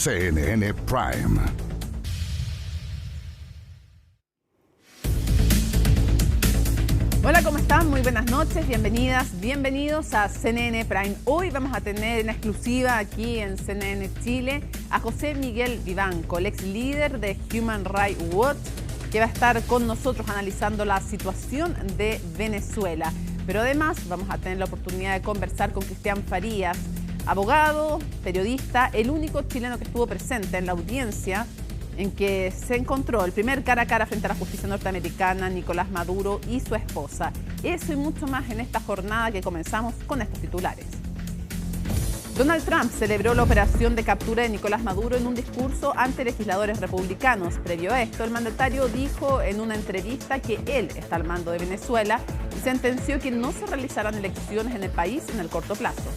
CNN Prime. Hola, ¿cómo están? Muy buenas noches, bienvenidas, bienvenidos a CNN Prime. Hoy vamos a tener en exclusiva aquí en CNN Chile a José Miguel Vivanco, el ex líder de Human Rights Watch, que va a estar con nosotros analizando la situación de Venezuela. Pero además vamos a tener la oportunidad de conversar con Cristian Farías, abogado, periodista, el único chileno que estuvo presente en la audiencia en que se encontró el primer cara a cara frente a la justicia norteamericana, Nicolás Maduro y su esposa. Eso y mucho más en esta jornada que comenzamos con estos titulares. Donald Trump celebró la operación de captura de Nicolás Maduro en un discurso ante legisladores republicanos. Previo a esto, el mandatario dijo en una entrevista que él está al mando de Venezuela y sentenció que no se realizarán elecciones en el país en el corto plazo.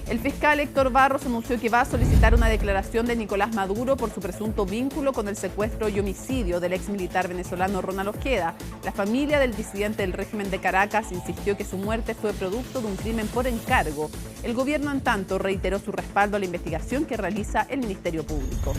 El fiscal Héctor Barros anunció que va a solicitar una declaración de Nicolás Maduro por su presunto vínculo con el secuestro y homicidio del ex militar venezolano Ronald Ojeda. La familia del disidente del régimen de Caracas insistió que su muerte fue producto de un crimen por encargo. El gobierno, en tanto, reiteró su respaldo a la investigación que realiza el Ministerio Público.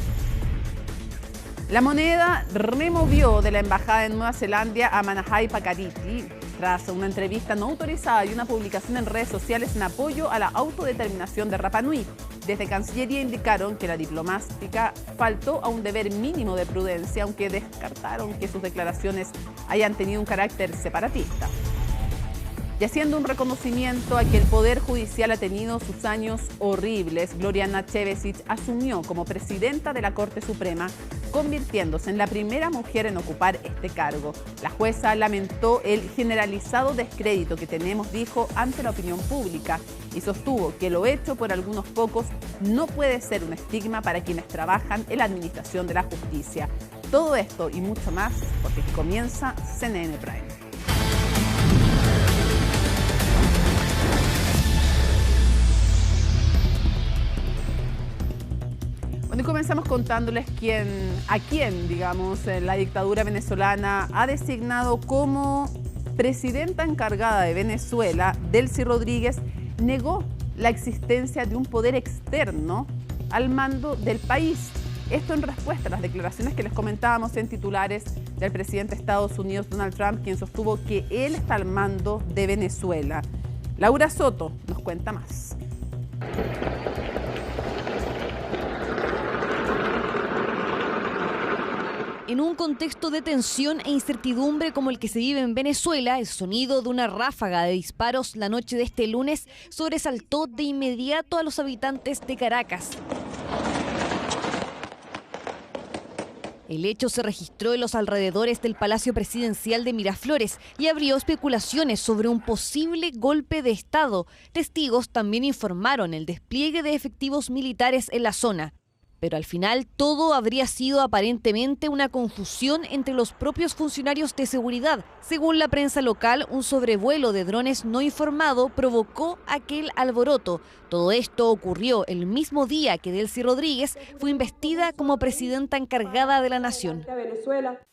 La Moneda removió de la embajada en Nueva Zelanda a Manahai Pakariti tras una entrevista no autorizada y una publicación en redes sociales en apoyo a la autodeterminación de Rapa Nui. Desde Cancillería indicaron que la diplomática faltó a un deber mínimo de prudencia, aunque descartaron que sus declaraciones hayan tenido un carácter separatista. Y haciendo un reconocimiento a que el Poder Judicial ha tenido sus años horribles, Gloriana Chevesic asumió como presidenta de la Corte Suprema, convirtiéndose en la primera mujer en ocupar este cargo. La jueza lamentó el generalizado descrédito que tenemos, dijo, ante la opinión pública y sostuvo que lo hecho por algunos pocos no puede ser un estigma para quienes trabajan en la administración de la justicia. Todo esto y mucho más porque comienza CNN Prime. Bueno, y comenzamos contándoles a quién, la dictadura venezolana ha designado como presidenta encargada de Venezuela. Delcy Rodríguez negó la existencia de un poder externo al mando del país. Esto en respuesta a las declaraciones que les comentábamos en titulares del presidente de Estados Unidos, Donald Trump, quien sostuvo que él está al mando de Venezuela. Laura Soto nos cuenta más. En un contexto de tensión e incertidumbre como el que se vive en Venezuela, el sonido de una ráfaga de disparos la noche de este lunes sobresaltó de inmediato a los habitantes de Caracas. El hecho se registró en los alrededores del Palacio Presidencial de Miraflores y abrió especulaciones sobre un posible golpe de Estado. Testigos también informaron el despliegue de efectivos militares en la zona. Pero al final todo habría sido aparentemente una confusión entre los propios funcionarios de seguridad. Según la prensa local, un sobrevuelo de drones no informado provocó aquel alboroto. Todo esto ocurrió el mismo día que Delcy Rodríguez fue investida como presidenta encargada de la nación.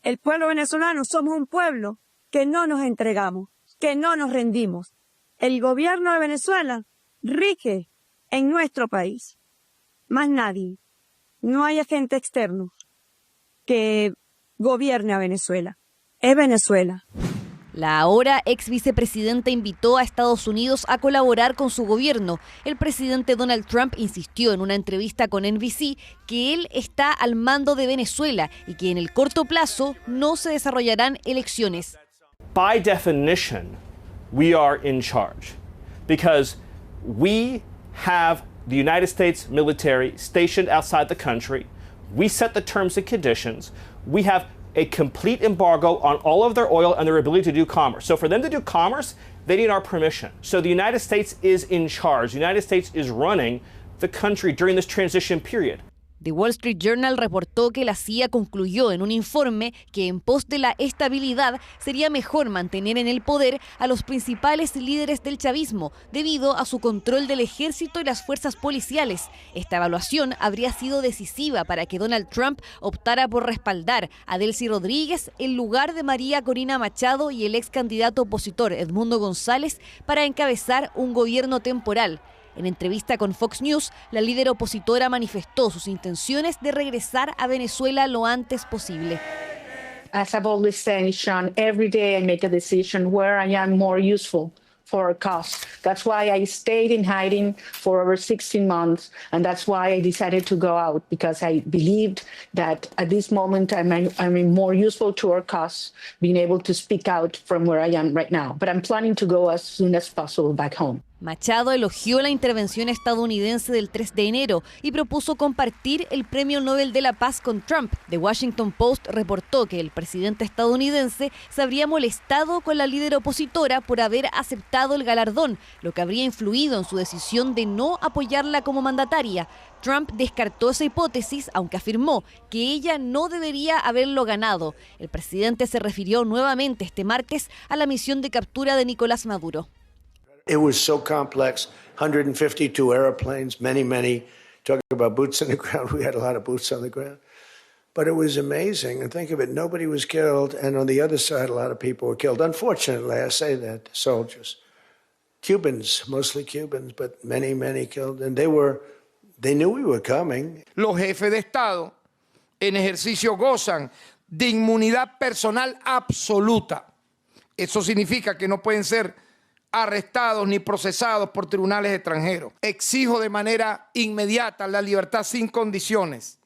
El pueblo venezolano somos un pueblo que no nos entregamos, que no nos rendimos. El gobierno de Venezuela rige en nuestro país, más nadie. No hay agente externo que gobierne a Venezuela. Es Venezuela. La ahora ex vicepresidenta invitó a Estados Unidos a colaborar con su gobierno. El presidente Donald Trump insistió en una entrevista con NBC que él está al mando de Venezuela y que en el corto plazo no se desarrollarán elecciones. By definition, we are in charge because we have the United States military stationed outside the country. We set the terms and conditions. We have a complete embargo on all of their oil and their ability to do commerce. So for them to do commerce, they need our permission. So the United States is in charge. The United States is running the country during this transition period. The Wall Street Journal reportó que la CIA concluyó en un informe que en pos de la estabilidad sería mejor mantener en el poder a los principales líderes del chavismo debido a su control del ejército y las fuerzas policiales. Esta evaluación habría sido decisiva para que Donald Trump optara por respaldar a Delcy Rodríguez en lugar de María Corina Machado y el ex candidato opositor Edmundo González para encabezar un gobierno temporal. En entrevista con Fox News, la líder opositora manifestó sus intenciones de regresar a Venezuela lo antes posible. As I've always said, Sean, every day I make a decision where I am more useful for our cause. That's why I stayed in hiding for over 16 months, and that's why I decided to go out, because I believed that at this moment I'm more useful to our cause, being able to speak out from where I am right now. But I'm planning to go as soon as possible back home. Machado elogió la intervención estadounidense del 3 de enero y propuso compartir el Premio Nobel de la Paz con Trump. The Washington Post reportó que el presidente estadounidense se habría molestado con la líder opositora por haber aceptado el galardón, lo que habría influido en su decisión de no apoyarla como mandataria. Trump descartó esa hipótesis, aunque afirmó que ella no debería haberlo ganado. El presidente se refirió nuevamente este martes a la misión de captura de Nicolás Maduro. It was so complex, 152 airplanes, many, talking about boots on the ground. We had a lot of boots on the ground. But it was amazing. And think of it, nobody was killed. And on the other side, a lot of people were killed. Unfortunately, I say that, soldiers. Cubans, mostly Cubans, but many killed. And they knew we were coming. Los jefes de Estado en ejercicio gozan de inmunidad personal absoluta. Eso significa que no pueden ser arrestados ni procesados por tribunales extranjeros. Exijo de manera inmediata la libertad sin condiciones,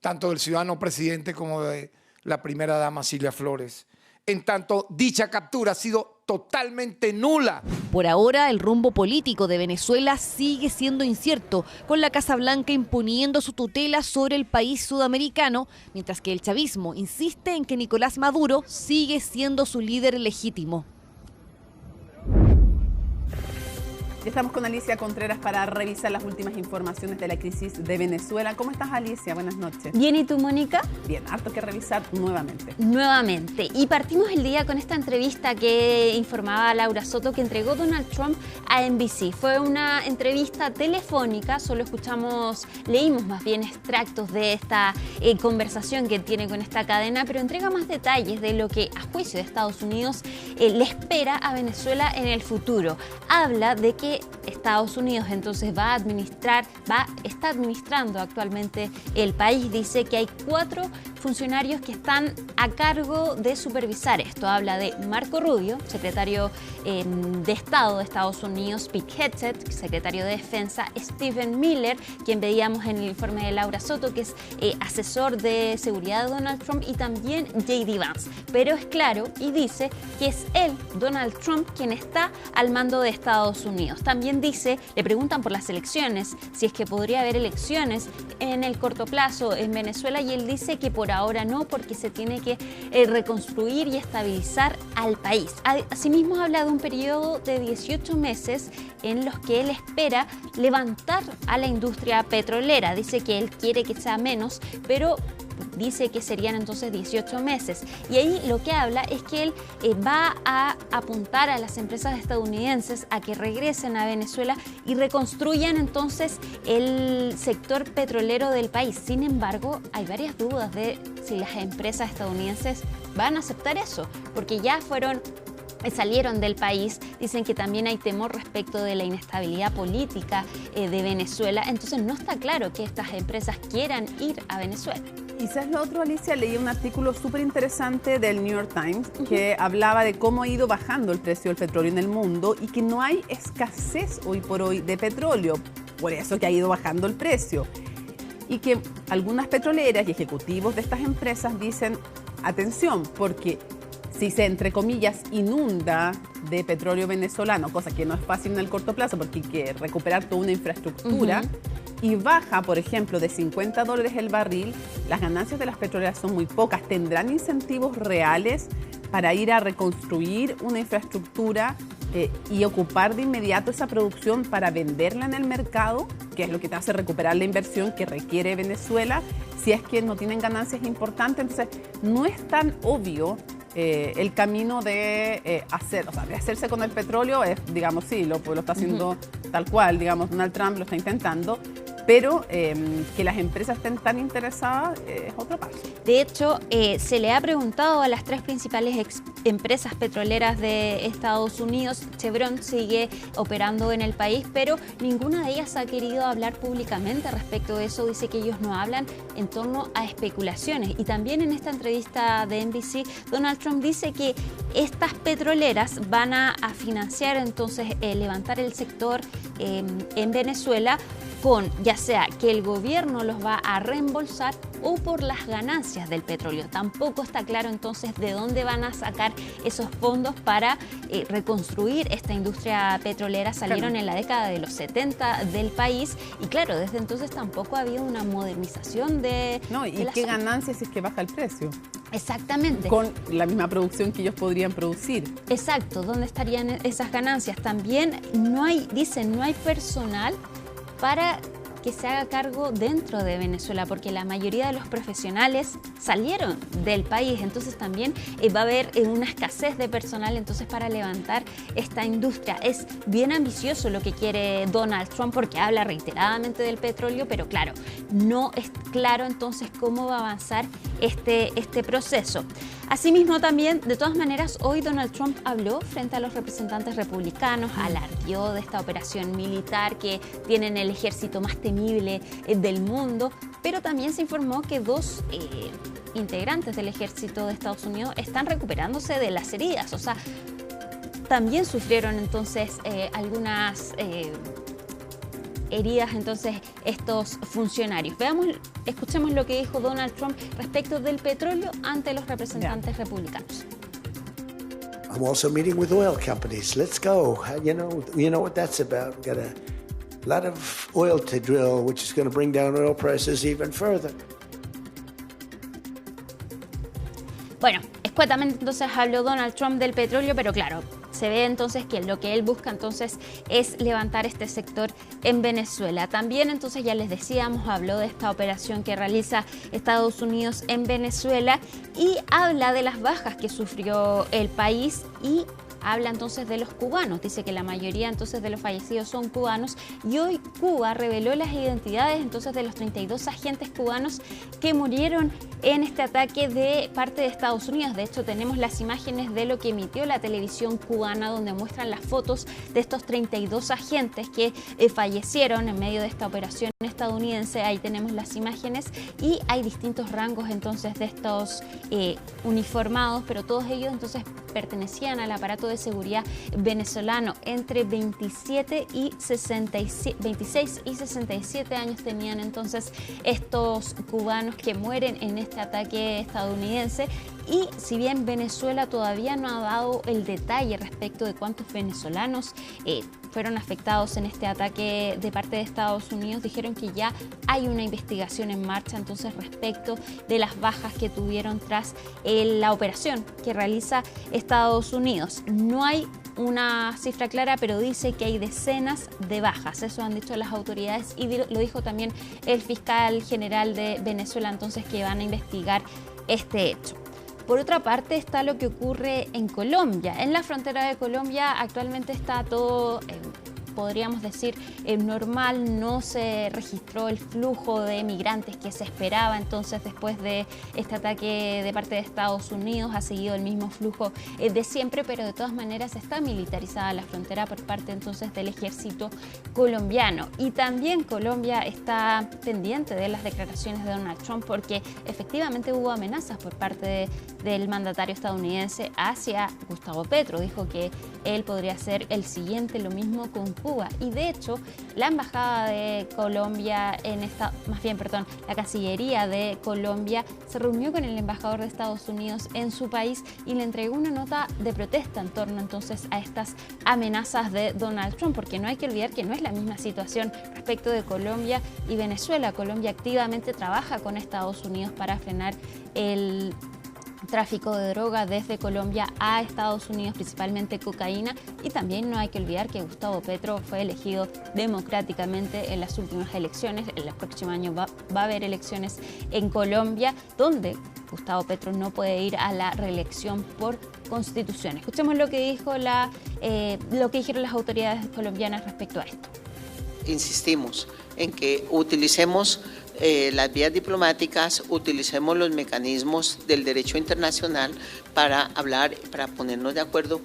tanto del ciudadano presidente como de la primera dama Cilia Flores, en tanto dicha captura ha sido totalmente nula. Por ahora, el rumbo político de Venezuela sigue siendo incierto, con la Casa Blanca imponiendo su tutela sobre el país sudamericano, mientras que el chavismo insiste en que Nicolás Maduro sigue siendo su líder legítimo. Ya estamos con Alicia Contreras para revisar las últimas informaciones de la crisis de Venezuela. ¿Cómo estás, Alicia? Buenas noches. Bien, ¿y tú, Mónica? Bien, harto que revisar nuevamente. Nuevamente. Y partimos el día con esta entrevista que informaba Laura Soto que entregó Donald Trump a NBC. Fue una entrevista telefónica, solo leímos más bien extractos de esta conversación que tiene con esta cadena, pero entrega más detalles de lo que, a juicio de Estados Unidos, le espera a Venezuela en el futuro. Habla de que Estados Unidos entonces está administrando actualmente el país. Dice que hay 4 funcionarios que están a cargo de supervisar esto. Habla de Marco Rubio, secretario de Estado de Estados Unidos, Pete Hegseth, secretario de Defensa, Stephen Miller, quien veíamos en el informe de Laura Soto, que es asesor de seguridad de Donald Trump, y también J.D. Vance. Pero es claro y dice que es él, Donald Trump, quien está al mando de Estados Unidos. También dice, le preguntan por las elecciones, si es que podría haber elecciones en el corto plazo en Venezuela, y él dice que por ahora no, porque se tiene que reconstruir y estabilizar al país. Asimismo habla de un periodo de 18 meses en los que él espera levantar a la industria petrolera. Dice que él quiere que sea menos, pero dice que serían entonces 18 meses. Y ahí lo que habla es que él va a apuntar a las empresas estadounidenses a que regresen a Venezuela y reconstruyan entonces el sector petrolero del país. Sin embargo, hay varias dudas de si las empresas estadounidenses van a aceptar eso, porque ya salieron del país. Dicen que también hay temor respecto de la inestabilidad política de Venezuela. Entonces no está claro que estas empresas quieran ir a Venezuela. Quizás lo otro, Alicia, leí un artículo súper interesante del New York Times que hablaba de cómo ha ido bajando el precio del petróleo en el mundo y que no hay escasez hoy por hoy de petróleo. Por eso que ha ido bajando el precio. Y que algunas petroleras y ejecutivos de estas empresas dicen, atención, porque si se, entre comillas, inunda de petróleo venezolano, cosa que no es fácil en el corto plazo porque hay que recuperar toda una infraestructura, y baja, por ejemplo, de $50 el barril, las ganancias de las petroleras son muy pocas. ¿Tendrán incentivos reales para ir a reconstruir una infraestructura y ocupar de inmediato esa producción para venderla en el mercado, que es lo que te hace recuperar la inversión que requiere Venezuela, si es que no tienen ganancias importantes? Entonces, no es tan obvio el camino de hacerse con el petróleo. Es, digamos, sí, lo está haciendo tal cual, digamos, Donald Trump lo está intentando, Pero que las empresas estén tan interesadas es otro paso. De hecho, se le ha preguntado a las tres principales empresas petroleras de Estados Unidos. Chevron sigue operando en el país, pero ninguna de ellas ha querido hablar públicamente respecto de eso. Dice que ellos no hablan en torno a especulaciones. Y también en esta entrevista de NBC, Donald Trump dice que estas petroleras van a financiar entonces levantar el sector en Venezuela con ya sea que el gobierno los va a reembolsar o por las ganancias del petróleo. Tampoco está claro entonces de dónde van a sacar esos fondos para reconstruir esta industria petrolera. Salieron en la década de los 70 del país y claro, desde entonces tampoco ha habido una modernización de... No, ¿y qué ganancias si es que baja el precio? Exactamente. Con la misma producción que ellos podrían producir. Exacto, ¿dónde estarían esas ganancias? También no hay personal para que se haga cargo dentro de Venezuela, porque la mayoría de los profesionales salieron del país, entonces también va a haber una escasez de personal entonces para levantar esta industria. Es bien ambicioso lo que quiere Donald Trump porque habla reiteradamente del petróleo, pero claro, no es claro entonces cómo va a avanzar este proceso. Asimismo también, de todas maneras, hoy Donald Trump habló frente a los representantes republicanos, alardeó de esta operación militar que tienen el ejército más temible del mundo, pero también se informó que dos integrantes del ejército de Estados Unidos están recuperándose de las heridas, o sea, también sufrieron entonces algunas heridas entonces estos funcionarios. Escuchemos lo que dijo Donald Trump respecto del petróleo ante los representantes republicanos. I'm also meeting with oil companies. Let's go. You know what that's about. We've got a lot of oil to drill, which is going to bring down oil prices even further. Bueno, escuetamente entonces habló Donald Trump del petróleo, pero claro, se ve entonces que lo que él busca entonces es levantar este sector en Venezuela. También entonces ya les decíamos, habló de esta operación que realiza Estados Unidos en Venezuela y habla de las bajas que sufrió el país y habla entonces de los cubanos. Dice que la mayoría entonces de los fallecidos son cubanos y hoy Cuba reveló las identidades entonces de los 32 agentes cubanos que murieron en este ataque de parte de Estados Unidos. De hecho, tenemos las imágenes de lo que emitió la televisión cubana donde muestran las fotos de estos 32 agentes que fallecieron en medio de esta operación estadounidense. Ahí tenemos las imágenes y hay distintos rangos entonces de estos uniformados, pero todos ellos entonces pertenecían al aparato de seguridad venezolano. Entre 26 y 67 años tenían entonces estos cubanos que mueren en este ataque estadounidense. Y si bien Venezuela todavía no ha dado el detalle respecto de cuántos venezolanos fueron afectados en este ataque de parte de Estados Unidos, dijeron que ya hay una investigación en marcha entonces respecto de las bajas que tuvieron tras la operación que realiza Estados Unidos. No hay una cifra clara, pero dice que hay decenas de bajas. Eso han dicho las autoridades y lo dijo también el fiscal general de Venezuela, entonces que van a investigar este hecho. Por otra parte está lo que ocurre en Colombia. En la frontera de Colombia actualmente está todo, podríamos decir, normal. No se registró el flujo de migrantes que se esperaba. Entonces, después de este ataque de parte de Estados Unidos, ha seguido el mismo flujo de siempre, pero de todas maneras está militarizada la frontera por parte entonces del ejército colombiano. Y también Colombia está pendiente de las declaraciones de Donald Trump porque efectivamente hubo amenazas por parte del mandatario estadounidense hacia Gustavo Petro. Dijo que él podría ser el siguiente, lo mismo con Cuba. Y de hecho, la embajada de Colombia la Cancillería de Colombia se reunió con el embajador de Estados Unidos en su país y le entregó una nota de protesta en torno entonces a estas amenazas de Donald Trump, porque no hay que olvidar que no es la misma situación respecto de Colombia y Venezuela. Colombia activamente trabaja con Estados Unidos para frenar el tráfico de droga desde Colombia a Estados Unidos, principalmente cocaína, y también no hay que olvidar que Gustavo Petro fue elegido democráticamente en las últimas elecciones. En el próximo año va a haber elecciones en Colombia, donde Gustavo Petro no puede ir a la reelección por constitución. Escuchemos lo que dijeron las autoridades colombianas respecto a esto. Insistimos, en que utilicemos las vías diplomáticas, utilicemos los mecanismos del derecho internacional para hablar, para ponernos de acuerdo.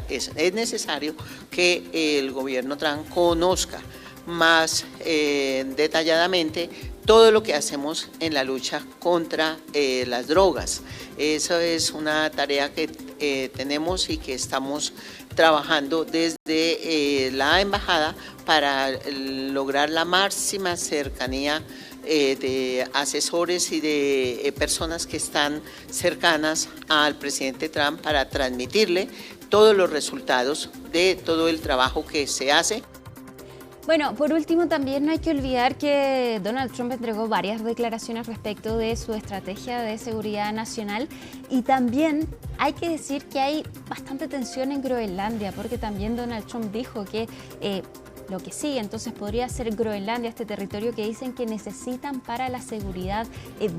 Es necesario que el gobierno Trump conozca más detalladamente todo lo que hacemos en la lucha contra las drogas. Eso es una tarea que tenemos y que estamos trabajando desde la embajada para lograr la máxima cercanía de asesores y de personas que están cercanas al presidente Trump para transmitirle todos los resultados de todo el trabajo que se hace. Bueno, por último, también no hay que olvidar que Donald Trump entregó varias declaraciones respecto de su estrategia de seguridad nacional, y también hay que decir que hay bastante tensión en Groenlandia, porque también Donald Trump dijo que lo que sigue entonces podría ser Groenlandia, este territorio que dicen que necesitan para la seguridad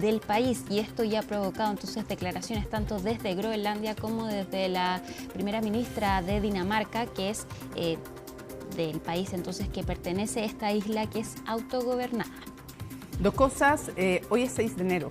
del país, y esto ya ha provocado entonces declaraciones tanto desde Groenlandia como desde la primera ministra de Dinamarca, que es del país entonces que pertenece a esta isla que es autogobernada. Dos cosas, hoy es 6 de enero.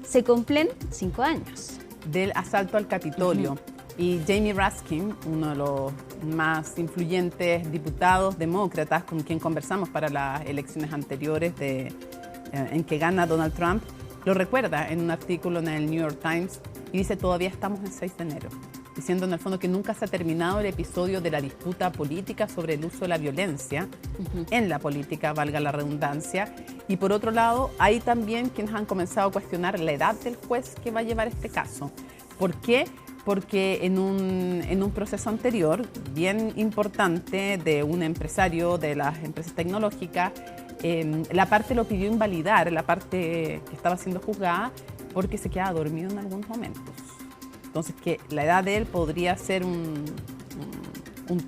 Se cumplen 5 años. Del asalto al Capitolio. Y Jamie Raskin, uno de los más influyentes diputados demócratas con quien conversamos para las elecciones anteriores en que gana Donald Trump, lo recuerda en un artículo en el New York Times y dice: todavía estamos en 6 de enero. Diciendo en el fondo que nunca se ha terminado el episodio de la disputa política sobre el uso de la violencia en la política, valga la redundancia. Y por otro lado, hay también quienes han comenzado a cuestionar la edad del juez que va a llevar este caso. ¿Por qué? Porque en un proceso anterior, bien importante, de un empresario de las empresas tecnológicas, la parte lo pidió invalidar, la parte que estaba siendo juzgada, porque se quedaba dormido en algunos momentos. Entonces, que la edad de él podría ser un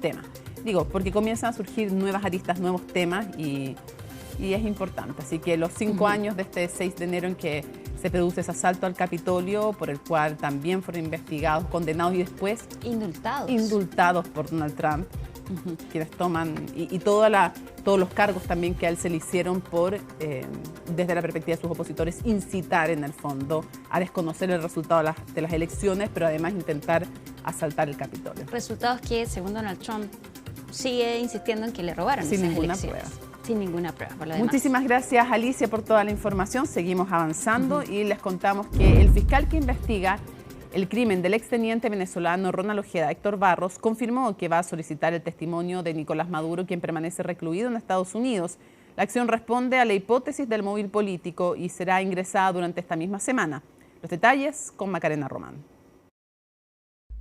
tema. Digo, porque comienzan a surgir nuevas aristas, nuevos temas y es importante. Así que los 5 años de este 6 de enero en que se produce ese asalto al Capitolio, por el cual también fueron investigados, condenados y después indultados por Donald Trump, quienes toman, y todos los cargos también que a él se le hicieron por, desde la perspectiva de sus opositores, incitar en el fondo a desconocer el resultado de las elecciones, pero además intentar asaltar el Capitolio. Resultados que, según Donald Trump, sigue insistiendo en que le robaron sin esas ninguna elecciones. Prueba. Sin ninguna prueba, por lo demás. Muchísimas gracias, Alicia, por toda la información. Seguimos avanzando y les contamos que el fiscal que investiga el crimen del exteniente venezolano Ronald Ojeda, Héctor Barros, confirmó que va a solicitar el testimonio de Nicolás Maduro, quien permanece recluido en Estados Unidos. La acción responde a la hipótesis del móvil político y será ingresada durante esta misma semana. Los detalles con Macarena Román.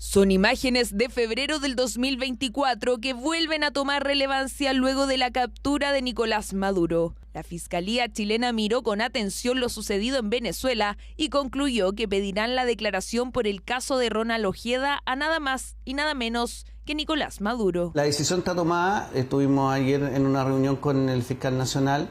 Son imágenes de febrero del 2024 que vuelven a tomar relevancia luego de la captura de Nicolás Maduro. La Fiscalía chilena miró con atención lo sucedido en Venezuela y concluyó que pedirán la declaración por el caso de Ronald Ojeda a nada más y nada menos que Nicolás Maduro. La decisión está tomada. Estuvimos ayer en una reunión con el fiscal nacional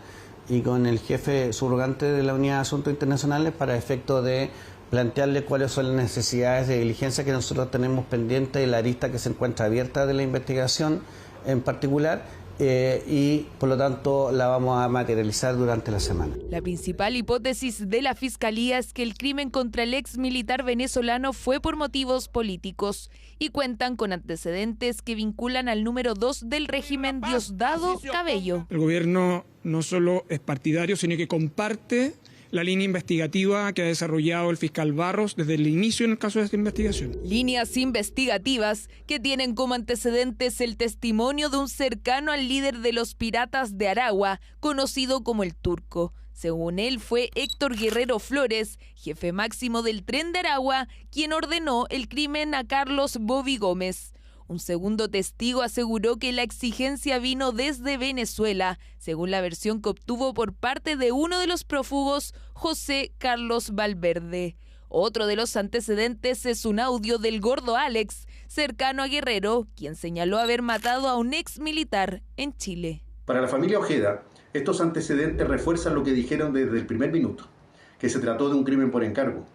y con el jefe subrogante de la Unidad de Asuntos Internacionales para efecto de plantearle cuáles son las necesidades de diligencia que nosotros tenemos pendiente de la arista que se encuentra abierta de la investigación en particular, y por lo tanto la vamos a materializar durante la semana. La principal hipótesis de la Fiscalía es que el crimen contra el ex militar venezolano fue por motivos políticos y cuentan con antecedentes que vinculan al número 2 del régimen, Diosdado Cabello. El gobierno no solo es partidario, sino que comparte la línea investigativa que ha desarrollado el fiscal Barros desde el inicio en el caso de esta investigación. Líneas investigativas que tienen como antecedentes el testimonio de un cercano al líder de los piratas de Aragua, conocido como el Turco. Según él, fue Héctor Guerrero Flores, jefe máximo del Tren de Aragua, quien ordenó el crimen a Carlos Bobby Gómez. Un segundo testigo aseguró que la exigencia vino desde Venezuela, según la versión que obtuvo por parte de uno de los prófugos, José Carlos Valverde. Otro de los antecedentes es un audio del Gordo Alex, cercano a Guerrero, quien señaló haber matado a un ex militar en Chile. Para la familia Ojeda, estos antecedentes refuerzan lo que dijeron desde el primer minuto, que se trató de un crimen por encargo.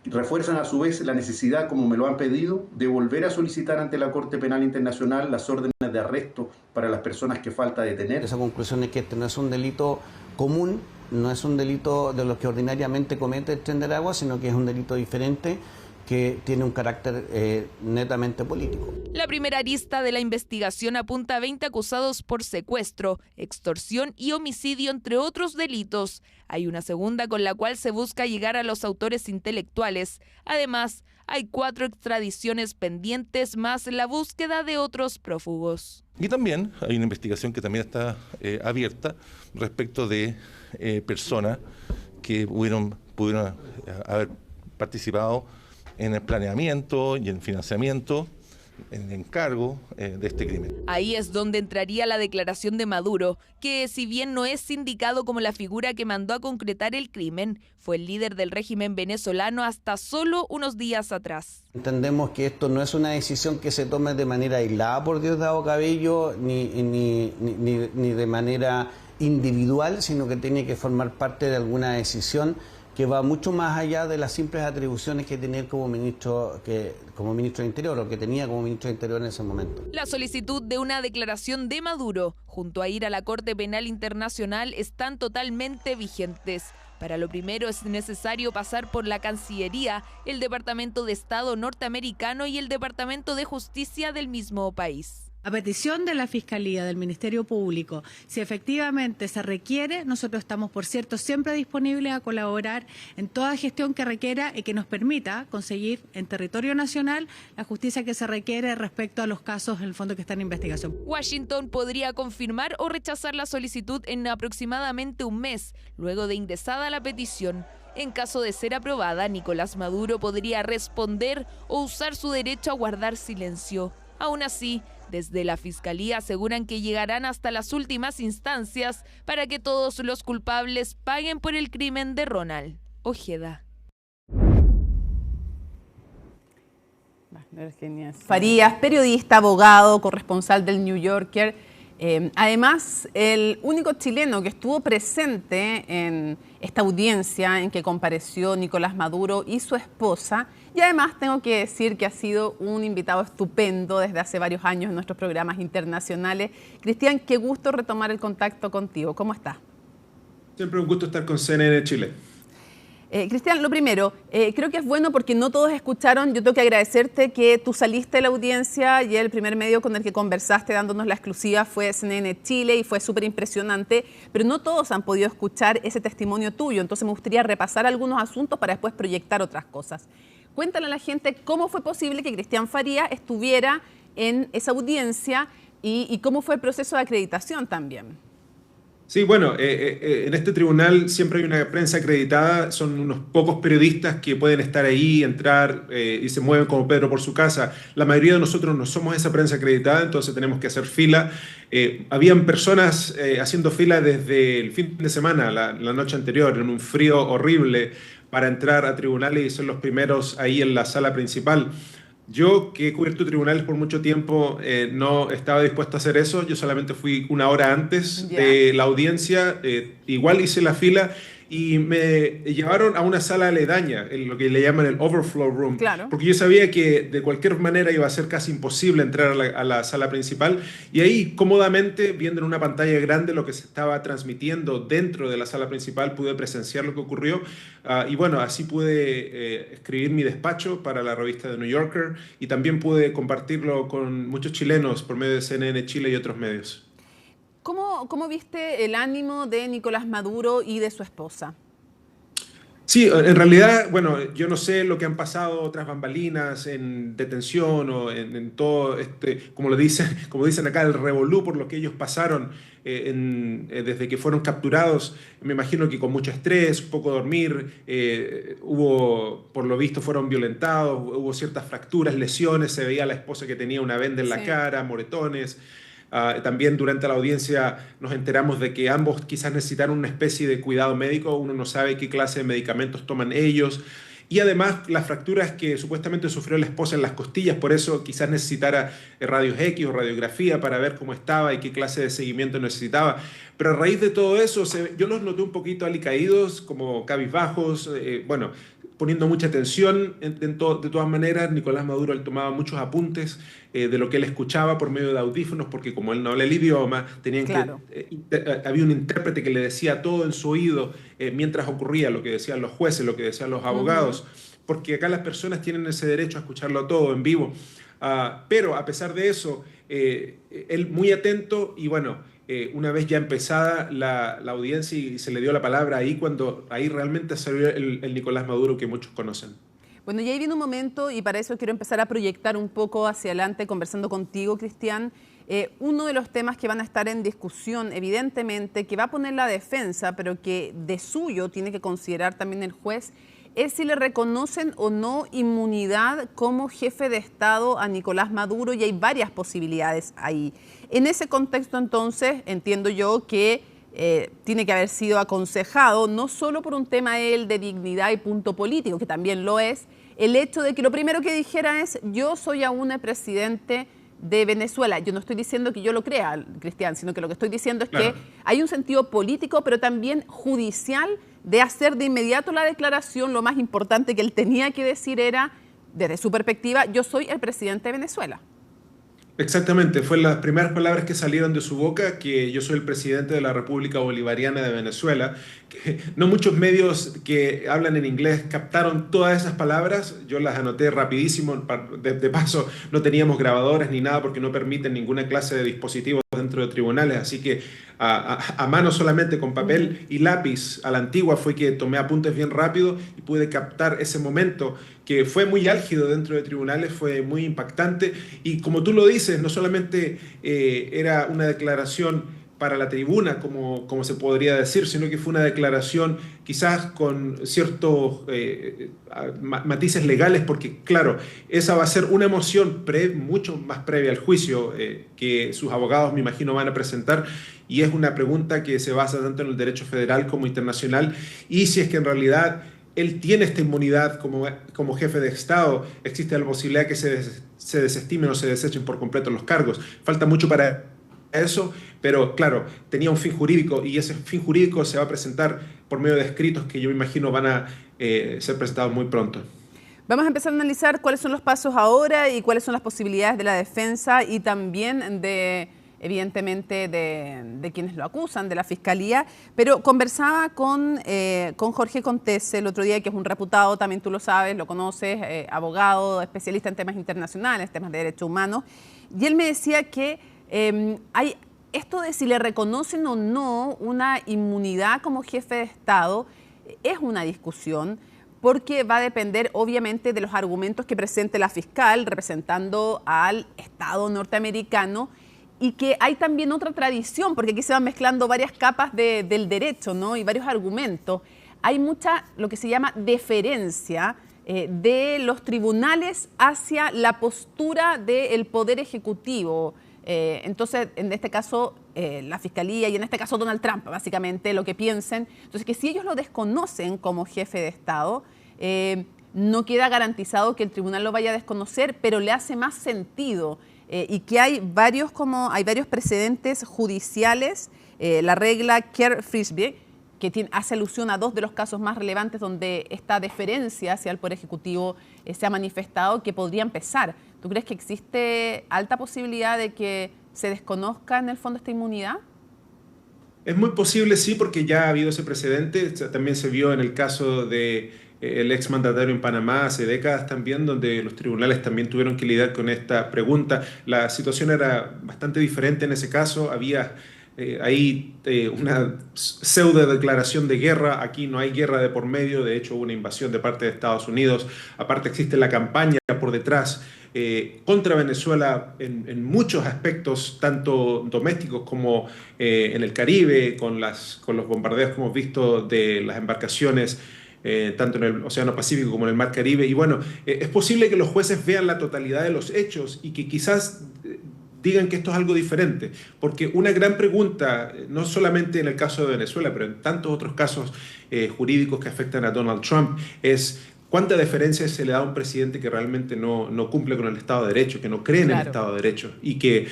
Refuerzan a su vez la necesidad, como me lo han pedido, de volver a solicitar ante la Corte Penal Internacional las órdenes de arresto para las personas que falta detener. Esa conclusión es que este no es un delito común, no es un delito de los que ordinariamente comete el Tren de Aragua, sino que es un delito diferente que tiene un carácter netamente político. La primera arista de la investigación apunta a 20 acusados por secuestro, extorsión y homicidio, entre otros delitos. Hay una segunda con la cual se busca llegar a los autores intelectuales. Además, hay 4 extradiciones pendientes más la búsqueda de otros prófugos. Y también hay una investigación que también está abierta respecto de personas que pudieron haber participado en el planeamiento y en financiamiento, en encargo de este crimen. Ahí es donde entraría la declaración de Maduro, que si bien no es indicado como la figura que mandó a concretar el crimen, fue el líder del régimen venezolano hasta solo unos días atrás. Entendemos que esto no es una decisión que se tome de manera aislada por Diosdado Cabello, ni de manera individual, sino que tiene que formar parte de alguna decisión que va mucho más allá de las simples atribuciones que tenía como ministro de Interior, o que tenía como ministro de Interior en ese momento. La solicitud de una declaración de Maduro, junto a ir a la Corte Penal Internacional, están totalmente vigentes. Para lo primero es necesario pasar por la Cancillería, el Departamento de Estado norteamericano y el Departamento de Justicia del mismo país. A petición de la Fiscalía, del Ministerio Público, si efectivamente se requiere, nosotros estamos, por cierto, siempre disponibles a colaborar en toda gestión que requiera y que nos permita conseguir en territorio nacional la justicia que se requiere respecto a los casos, en el fondo, que están en investigación. Washington podría confirmar o rechazar la solicitud en aproximadamente un mes, luego de ingresada la petición. En caso de ser aprobada, Nicolás Maduro podría responder o usar su derecho a guardar silencio. Aún así, desde la Fiscalía aseguran que llegarán hasta las últimas instancias para que todos los culpables paguen por el crimen de Ronald Ojeda. Farías, periodista, abogado, corresponsal del New Yorker. Además, el único chileno que estuvo presente en esta audiencia en que compareció Nicolás Maduro y su esposa. Y además tengo que decir que ha sido un invitado estupendo desde hace varios años en nuestros programas internacionales. Cristian, qué gusto retomar el contacto contigo. ¿Cómo estás? Siempre un gusto estar con CNN Chile. Cristian, lo primero, creo que es bueno porque no todos escucharon. Yo tengo que agradecerte que tú saliste de la audiencia y el primer medio con el que conversaste dándonos la exclusiva fue CNN Chile y fue súper impresionante, pero no todos han podido escuchar ese testimonio tuyo. Entonces me gustaría repasar algunos asuntos para después proyectar otras cosas. Cuéntale a la gente cómo fue posible que Cristian Farías estuviera en esa audiencia y cómo fue el proceso de acreditación también. Sí, bueno, en este tribunal siempre hay una prensa acreditada, son unos pocos periodistas que pueden estar ahí, entrar y se mueven como Pedro por su casa. La mayoría de nosotros no somos esa prensa acreditada, entonces tenemos que hacer fila. Habían personas haciendo fila desde el fin de semana, la noche anterior, en un frío horrible, para entrar a tribunales y son los primeros ahí en la sala principal. Yo, que he cubierto tribunales por mucho tiempo, no estaba dispuesto a hacer eso. Yo solamente fui una hora antes de la audiencia. Igual hice la fila y me llevaron a una sala aledaña, en lo que le llaman el overflow room. Claro. Porque yo sabía que de cualquier manera iba a ser casi imposible entrar a la sala principal. Y ahí, cómodamente, viendo en una pantalla grande lo que se estaba transmitiendo dentro de la sala principal, pude presenciar lo que ocurrió. Y bueno, así pude escribir mi despacho para la revista The New Yorker y también pude compartirlo con muchos chilenos por medio de CNN Chile y otros medios. ¿Cómo viste el ánimo de Nicolás Maduro y de su esposa? Sí, en realidad, bueno, yo no sé lo que han pasado otras bambalinas en detención o en todo como dicen acá, el revolú por lo que ellos pasaron desde que fueron capturados. Me imagino que con mucho estrés, poco dormir, por lo visto fueron violentados, hubo ciertas fracturas, lesiones, se veía a la esposa que tenía una venda en la cara, moretones. También durante la audiencia nos enteramos de que ambos quizás necesitaron una especie de cuidado médico. Uno no sabe qué clase de medicamentos toman ellos. Y además las fracturas que supuestamente sufrió la esposa en las costillas, por eso quizás necesitara rayos X o radiografía para ver cómo estaba y qué clase de seguimiento necesitaba. Pero a raíz de todo eso, yo los noté un poquito alicaídos, como cabizbajos. Bueno, poniendo mucha atención. De todas maneras, Nicolás Maduro él tomaba muchos apuntes de lo que él escuchaba por medio de audífonos, porque como él no habla el idioma, había un intérprete que le decía todo en su oído mientras ocurría lo que decían los jueces, lo que decían los abogados, porque acá las personas tienen ese derecho a escucharlo todo en vivo. Pero a pesar de eso, él muy atento y bueno, una vez ya empezada la audiencia y se le dio la palabra ahí realmente salió el Nicolás Maduro que muchos conocen. Bueno, y ahí viene un momento y para eso quiero empezar a proyectar un poco hacia adelante conversando contigo, Cristian. Uno de los temas que van a estar en discusión, evidentemente, que va a poner la defensa, pero que de suyo tiene que considerar también el juez, es si le reconocen o no inmunidad como jefe de Estado a Nicolás Maduro, y hay varias posibilidades ahí. En ese contexto, entonces, entiendo yo que tiene que haber sido aconsejado, no solo por un tema él de dignidad y punto político, que también lo es, el hecho de que lo primero que dijera es: yo soy aún el presidente de Venezuela. Yo no estoy diciendo que yo lo crea, Cristian, sino que lo que estoy diciendo es que hay un sentido político, pero también judicial, de hacer de inmediato la declaración. Lo más importante que él tenía que decir era, desde su perspectiva: yo soy el presidente de Venezuela. Exactamente, fue las primeras palabras que salieron de su boca, que yo soy el presidente de la República Bolivariana de Venezuela. Que no muchos medios que hablan en inglés captaron todas esas palabras, yo las anoté rapidísimo, de paso no teníamos grabadores ni nada porque no permiten ninguna clase de dispositivos dentro de tribunales, así que a mano solamente con papel y lápiz a la antigua fue que tomé apuntes bien rápido y pude captar ese momento que fue muy álgido dentro de tribunales, fue muy impactante y como tú lo dices, no solamente era una declaración para la tribuna, como se podría decir, sino que fue una declaración quizás con ciertos matices legales, porque claro, esa va a ser una emoción mucho más previa al juicio que sus abogados, me imagino, van a presentar, y es una pregunta que se basa tanto en el derecho federal como internacional, y si es que en realidad él tiene esta inmunidad como jefe de Estado, existe la posibilidad que se desestimen o se desechen por completo los cargos. Falta mucho para eso, pero claro, tenía un fin jurídico y ese fin jurídico se va a presentar por medio de escritos que yo me imagino van a ser presentados muy pronto. Vamos a empezar a analizar cuáles son los pasos ahora y cuáles son las posibilidades de la defensa y también evidentemente de quienes lo acusan, de la Fiscalía, pero conversaba con Jorge Contese el otro día, que es un reputado, también tú lo sabes, lo conoces, abogado, especialista en temas internacionales, temas de derechos humanos, y él me decía que hay esto de si le reconocen o no una inmunidad como jefe de Estado, es una discusión, porque va a depender obviamente de los argumentos que presente la fiscal representando al Estado norteamericano, y que hay también otra tradición, porque aquí se van mezclando varias capas del derecho, ¿no? Y varios argumentos. Hay mucha, lo que se llama deferencia de los tribunales hacia la postura del Poder Ejecutivo. Entonces, en este caso, la Fiscalía y en este caso Donald Trump, básicamente, lo que piensen. Entonces, que si ellos lo desconocen como jefe de Estado, no queda garantizado que el tribunal lo vaya a desconocer, pero le hace más sentido. Y que hay varios precedentes judiciales, la regla Kerr-Frisbee, que hace alusión a dos de los casos más relevantes donde esta deferencia hacia el Poder Ejecutivo se ha manifestado, que podría empezar. ¿Tú crees que existe alta posibilidad de que se desconozca en el fondo esta inmunidad? Es muy posible, sí, porque ya ha habido ese precedente. También se vio en el caso de el exmandatario en Panamá hace décadas también, donde los tribunales también tuvieron que lidiar con esta pregunta. La situación era bastante diferente en ese caso. Había ahí una pseudo declaración de guerra. Aquí no hay guerra de por medio. De hecho, hubo una invasión de parte de Estados Unidos. Aparte, existe la campaña por detrás contra Venezuela en muchos aspectos, tanto domésticos como en el Caribe, con los bombardeos que hemos visto de las embarcaciones, tanto en el Océano Pacífico como en el Mar Caribe. Y bueno, es posible que los jueces vean la totalidad de los hechos y que quizás digan que esto es algo diferente, porque una gran pregunta, no solamente en el caso de Venezuela, pero en tantos otros casos jurídicos que afectan a Donald Trump, es cuánta deferencia se le da a un presidente que realmente no cumple con el Estado de Derecho, que no cree en el Estado de Derecho, y que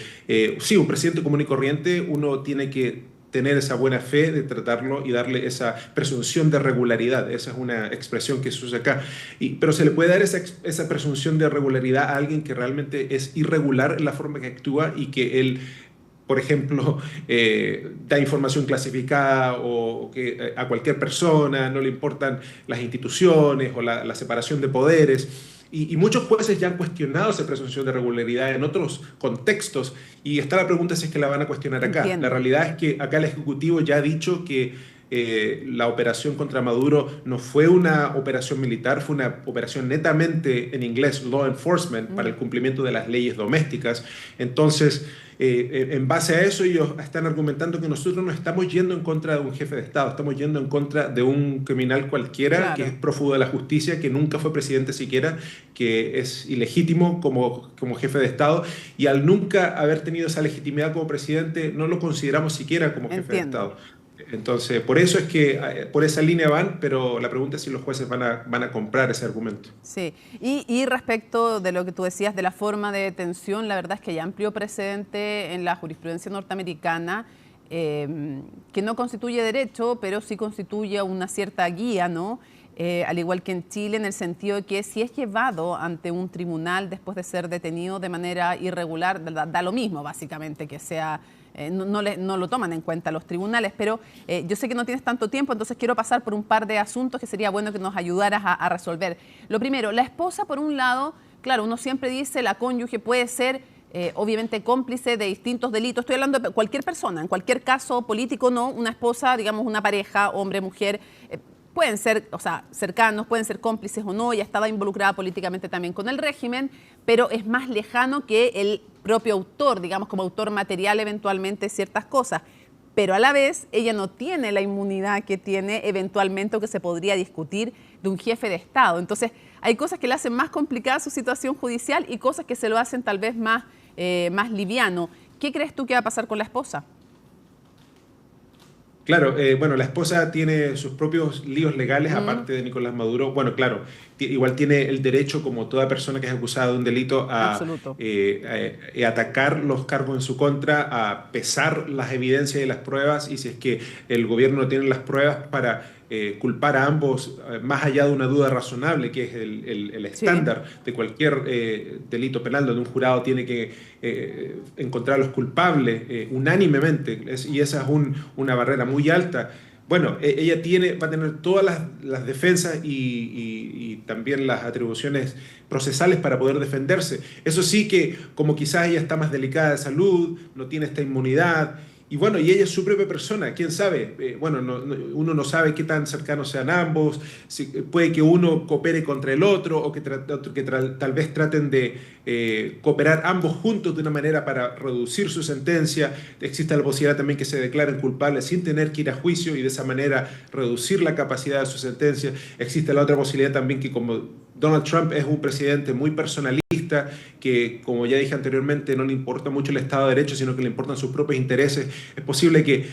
sí, un presidente común y corriente, uno tiene que tener esa buena fe de tratarlo y darle esa presunción de regularidad. Esa es una expresión que se usa acá. Pero se le puede dar esa presunción de regularidad a alguien que realmente es irregular en la forma que actúa y que él, por ejemplo, da información clasificada o que a cualquier persona no le importan las instituciones o la separación de poderes. Y muchos jueces ya han cuestionado esa presunción de regularidad en otros contextos y está la pregunta si es que la van a cuestionar acá. Entiendo. La realidad es que acá el Ejecutivo ya ha dicho que la operación contra Maduro no fue una operación militar, fue una operación netamente, en inglés, law enforcement, para el cumplimiento de las leyes domésticas. Entonces, en base a eso, ellos están argumentando que nosotros no estamos yendo en contra de un jefe de Estado, estamos yendo en contra de un criminal cualquiera, Claro, que es prófugo de la justicia, que nunca fue presidente siquiera, que es ilegítimo como jefe de Estado, y al nunca haber tenido esa legitimidad como presidente, no lo consideramos siquiera como jefe de Estado. Entonces, por eso es que por esa línea van, pero la pregunta es si los jueces van a comprar ese argumento. Sí, y respecto de lo que tú decías de la forma de detención, la verdad es que hay amplio precedente en la jurisprudencia norteamericana que no constituye derecho, pero sí constituye una cierta guía, ¿no? Al igual que en Chile, en el sentido de que si es llevado ante un tribunal después de ser detenido de manera irregular, da lo mismo básicamente que sea... No lo toman en cuenta los tribunales, pero yo sé que no tienes tanto tiempo, entonces quiero pasar por un par de asuntos que sería bueno que nos ayudaras a resolver. Lo primero, la esposa, por un lado, claro, uno siempre dice la cónyuge puede ser obviamente cómplice de distintos delitos. Estoy hablando de cualquier persona, en cualquier caso político, no, una esposa, digamos una pareja, hombre, mujer, pueden ser, o sea, cercanos, pueden ser cómplices o no, ella estaba involucrada políticamente también con el régimen, pero es más lejano que el propio autor, digamos como autor material eventualmente ciertas cosas, pero a la vez ella no tiene la inmunidad que tiene eventualmente o que se podría discutir de un jefe de Estado. Entonces hay cosas que le hacen más complicada su situación judicial y cosas que se lo hacen tal vez más liviano. ¿Qué crees tú que va a pasar con la esposa? Claro, bueno, la esposa tiene sus propios líos legales, aparte de Nicolás Maduro. Bueno, claro, igual tiene el derecho, como toda persona que es acusada de un delito, a atacar los cargos en su contra, a pesar las evidencias y las pruebas, y si es que el gobierno no tiene las pruebas para culpar a ambos, más allá de una duda razonable, que es el estándar de cualquier delito penal, donde un jurado tiene que encontrar a los culpables unánimemente, y esa es una barrera muy alta. Bueno, ella va a tener todas las defensas y también las atribuciones procesales para poder defenderse. Eso sí que, como quizás ella está más delicada de salud, no tiene esta inmunidad, y bueno, y ella es su propia persona, quién sabe, uno no sabe qué tan cercanos sean ambos, puede que uno coopere contra el otro o que tal vez traten de cooperar ambos juntos de una manera para reducir su sentencia. Existe la posibilidad también que se declaren culpables sin tener que ir a juicio y de esa manera reducir la capacidad de su sentencia. Existe la otra posibilidad también que, como Donald Trump es un presidente muy personalista, que, como ya dije anteriormente, no le importa mucho el Estado de Derecho, sino que le importan sus propios intereses. Es posible que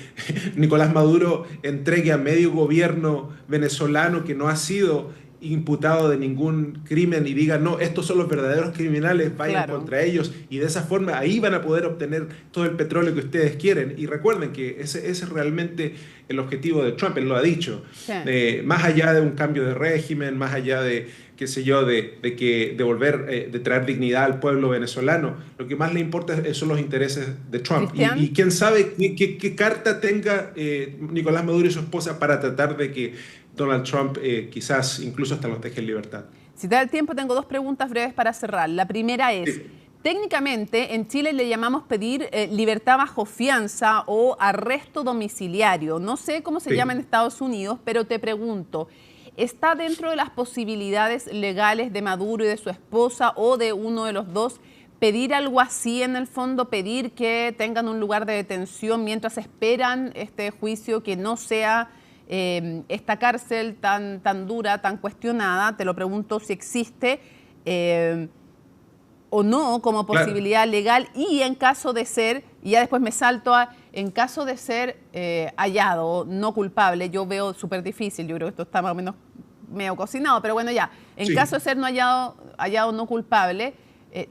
Nicolás Maduro entregue a medio gobierno venezolano que no ha sido imputado de ningún crimen y diga, no, estos son los verdaderos criminales, vayan contra ellos, y de esa forma ahí van a poder obtener todo el petróleo que ustedes quieren. Y recuerden que ese es realmente el objetivo de Trump, él lo ha dicho. Más allá de un cambio de régimen, más allá de, qué sé yo, de volver, de traer dignidad al pueblo venezolano, lo que más le importa son los intereses de Trump. Y quién sabe qué carta tenga Nicolás Maduro y su esposa para tratar de que Donald Trump quizás incluso hasta los deje en libertad. Si te da el tiempo, tengo dos preguntas breves para cerrar. La primera es, técnicamente en Chile le llamamos pedir libertad bajo fianza o arresto domiciliario. No sé cómo se llama en Estados Unidos, pero te pregunto, ¿está dentro de las posibilidades legales de Maduro y de su esposa o de uno de los dos pedir algo así en el fondo, pedir que tengan un lugar de detención mientras esperan este juicio, que no sea esta cárcel tan dura, tan cuestionada? Te lo pregunto si existe o no como posibilidad legal, y en caso de ser, y ya después me salto en caso de ser hallado no culpable, yo veo súper difícil, yo creo que esto está más o menos medio cocinado, pero bueno, ya, en caso de ser no hallado no culpable,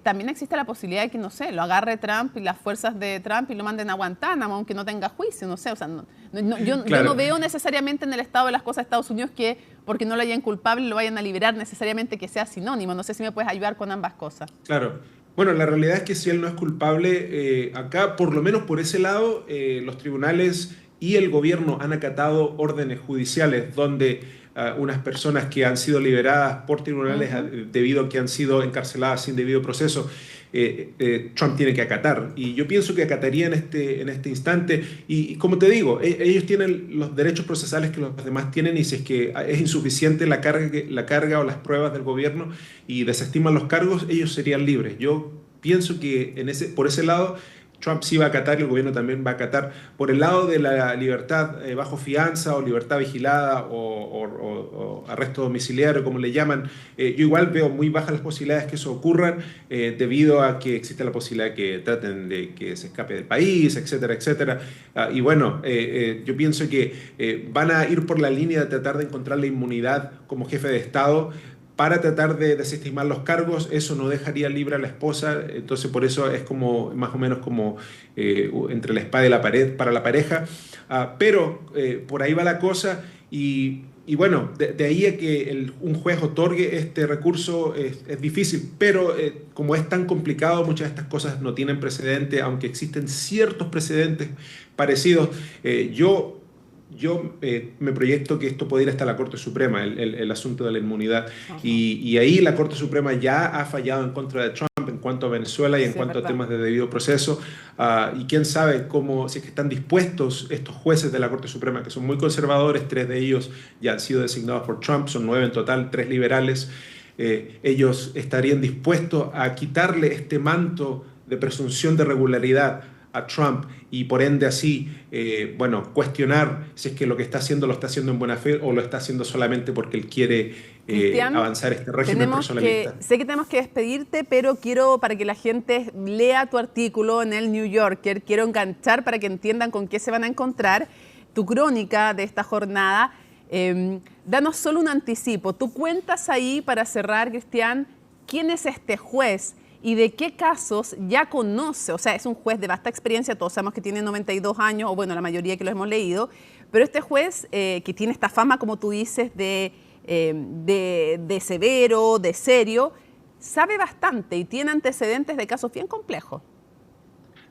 también existe la posibilidad de que, no sé, lo agarre Trump y las fuerzas de Trump y lo manden a Guantánamo, aunque no tenga juicio, no sé. O sea, yo no veo necesariamente en el estado de las cosas de Estados Unidos que porque no lo hayan culpable lo vayan a liberar necesariamente que sea sinónimo. No sé si me puedes ayudar con ambas cosas. Claro. Bueno, la realidad es que si él no es culpable, acá, por lo menos por ese lado, los tribunales y el gobierno han acatado órdenes judiciales donde unas personas que han sido liberadas por tribunales debido a que han sido encarceladas sin debido proceso, Trump tiene que acatar. Y yo pienso que acataría en este instante. Y como te digo, ellos tienen los derechos procesales que los demás tienen, y si es que es insuficiente la carga o las pruebas del gobierno y desestiman los cargos, ellos serían libres. Yo pienso que por ese lado Trump sí va a acatar y el gobierno también va a acatar. Por el lado de la libertad bajo fianza o libertad vigilada o arresto domiciliario, como le llaman, yo igual veo muy bajas las posibilidades que eso ocurran debido a que existe la posibilidad de que traten de que se escape del país, etcétera, etcétera. Y bueno, yo pienso que van a ir por la línea de tratar de encontrar la inmunidad como jefe de Estado para tratar de desestimar los cargos. Eso no dejaría libre a la esposa, entonces por eso es como más o menos como entre la espada y la pared para la pareja, pero por ahí va la cosa y bueno, de ahí a que un juez otorgue este recurso es difícil, pero como es tan complicado, muchas de estas cosas no tienen precedente, aunque existen ciertos precedentes parecidos. Yo me proyecto que esto puede ir hasta la Corte Suprema, el asunto de la inmunidad. Y ahí la Corte Suprema ya ha fallado en contra de Trump en cuanto a Venezuela y en cuanto a temas de debido proceso. Y quién sabe si es que están dispuestos estos jueces de la Corte Suprema, que son muy conservadores, 3 de ellos ya han sido designados por Trump, son 9 en total, 3 liberales. Ellos estarían dispuestos a quitarle este manto de presunción de regularidad a Trump y por ende así, cuestionar si es que lo que está haciendo lo está haciendo en buena fe o lo está haciendo solamente porque él quiere avanzar este régimen personalista. Sé que tenemos que despedirte, pero quiero, para que la gente lea tu artículo en el New Yorker, quiero enganchar para que entiendan con qué se van a encontrar, tu crónica de esta jornada. Danos solo un anticipo. Tú cuentas ahí, para cerrar, Cristian, ¿quién es este juez? ¿Y de qué casos ya conoce? O sea, es un juez de vasta experiencia, todos sabemos que tiene 92 años, o bueno, la mayoría que lo hemos leído, pero este juez que tiene esta fama, como tú dices, de severo, de serio, sabe bastante y tiene antecedentes de casos bien complejos.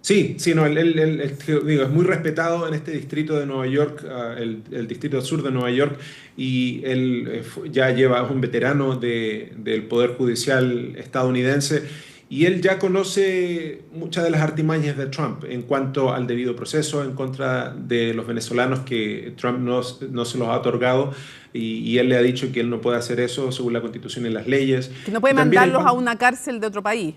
Sí, no, él es muy respetado en este distrito de Nueva York, el distrito sur de Nueva York, y él ya lleva un veterano del Poder Judicial estadounidense. Y él ya conoce muchas de las artimañas de Trump en cuanto al debido proceso en contra de los venezolanos que Trump no se los ha otorgado, y él le ha dicho que él no puede hacer eso según la Constitución y las leyes. Que no puede mandarlos a una cárcel de otro país.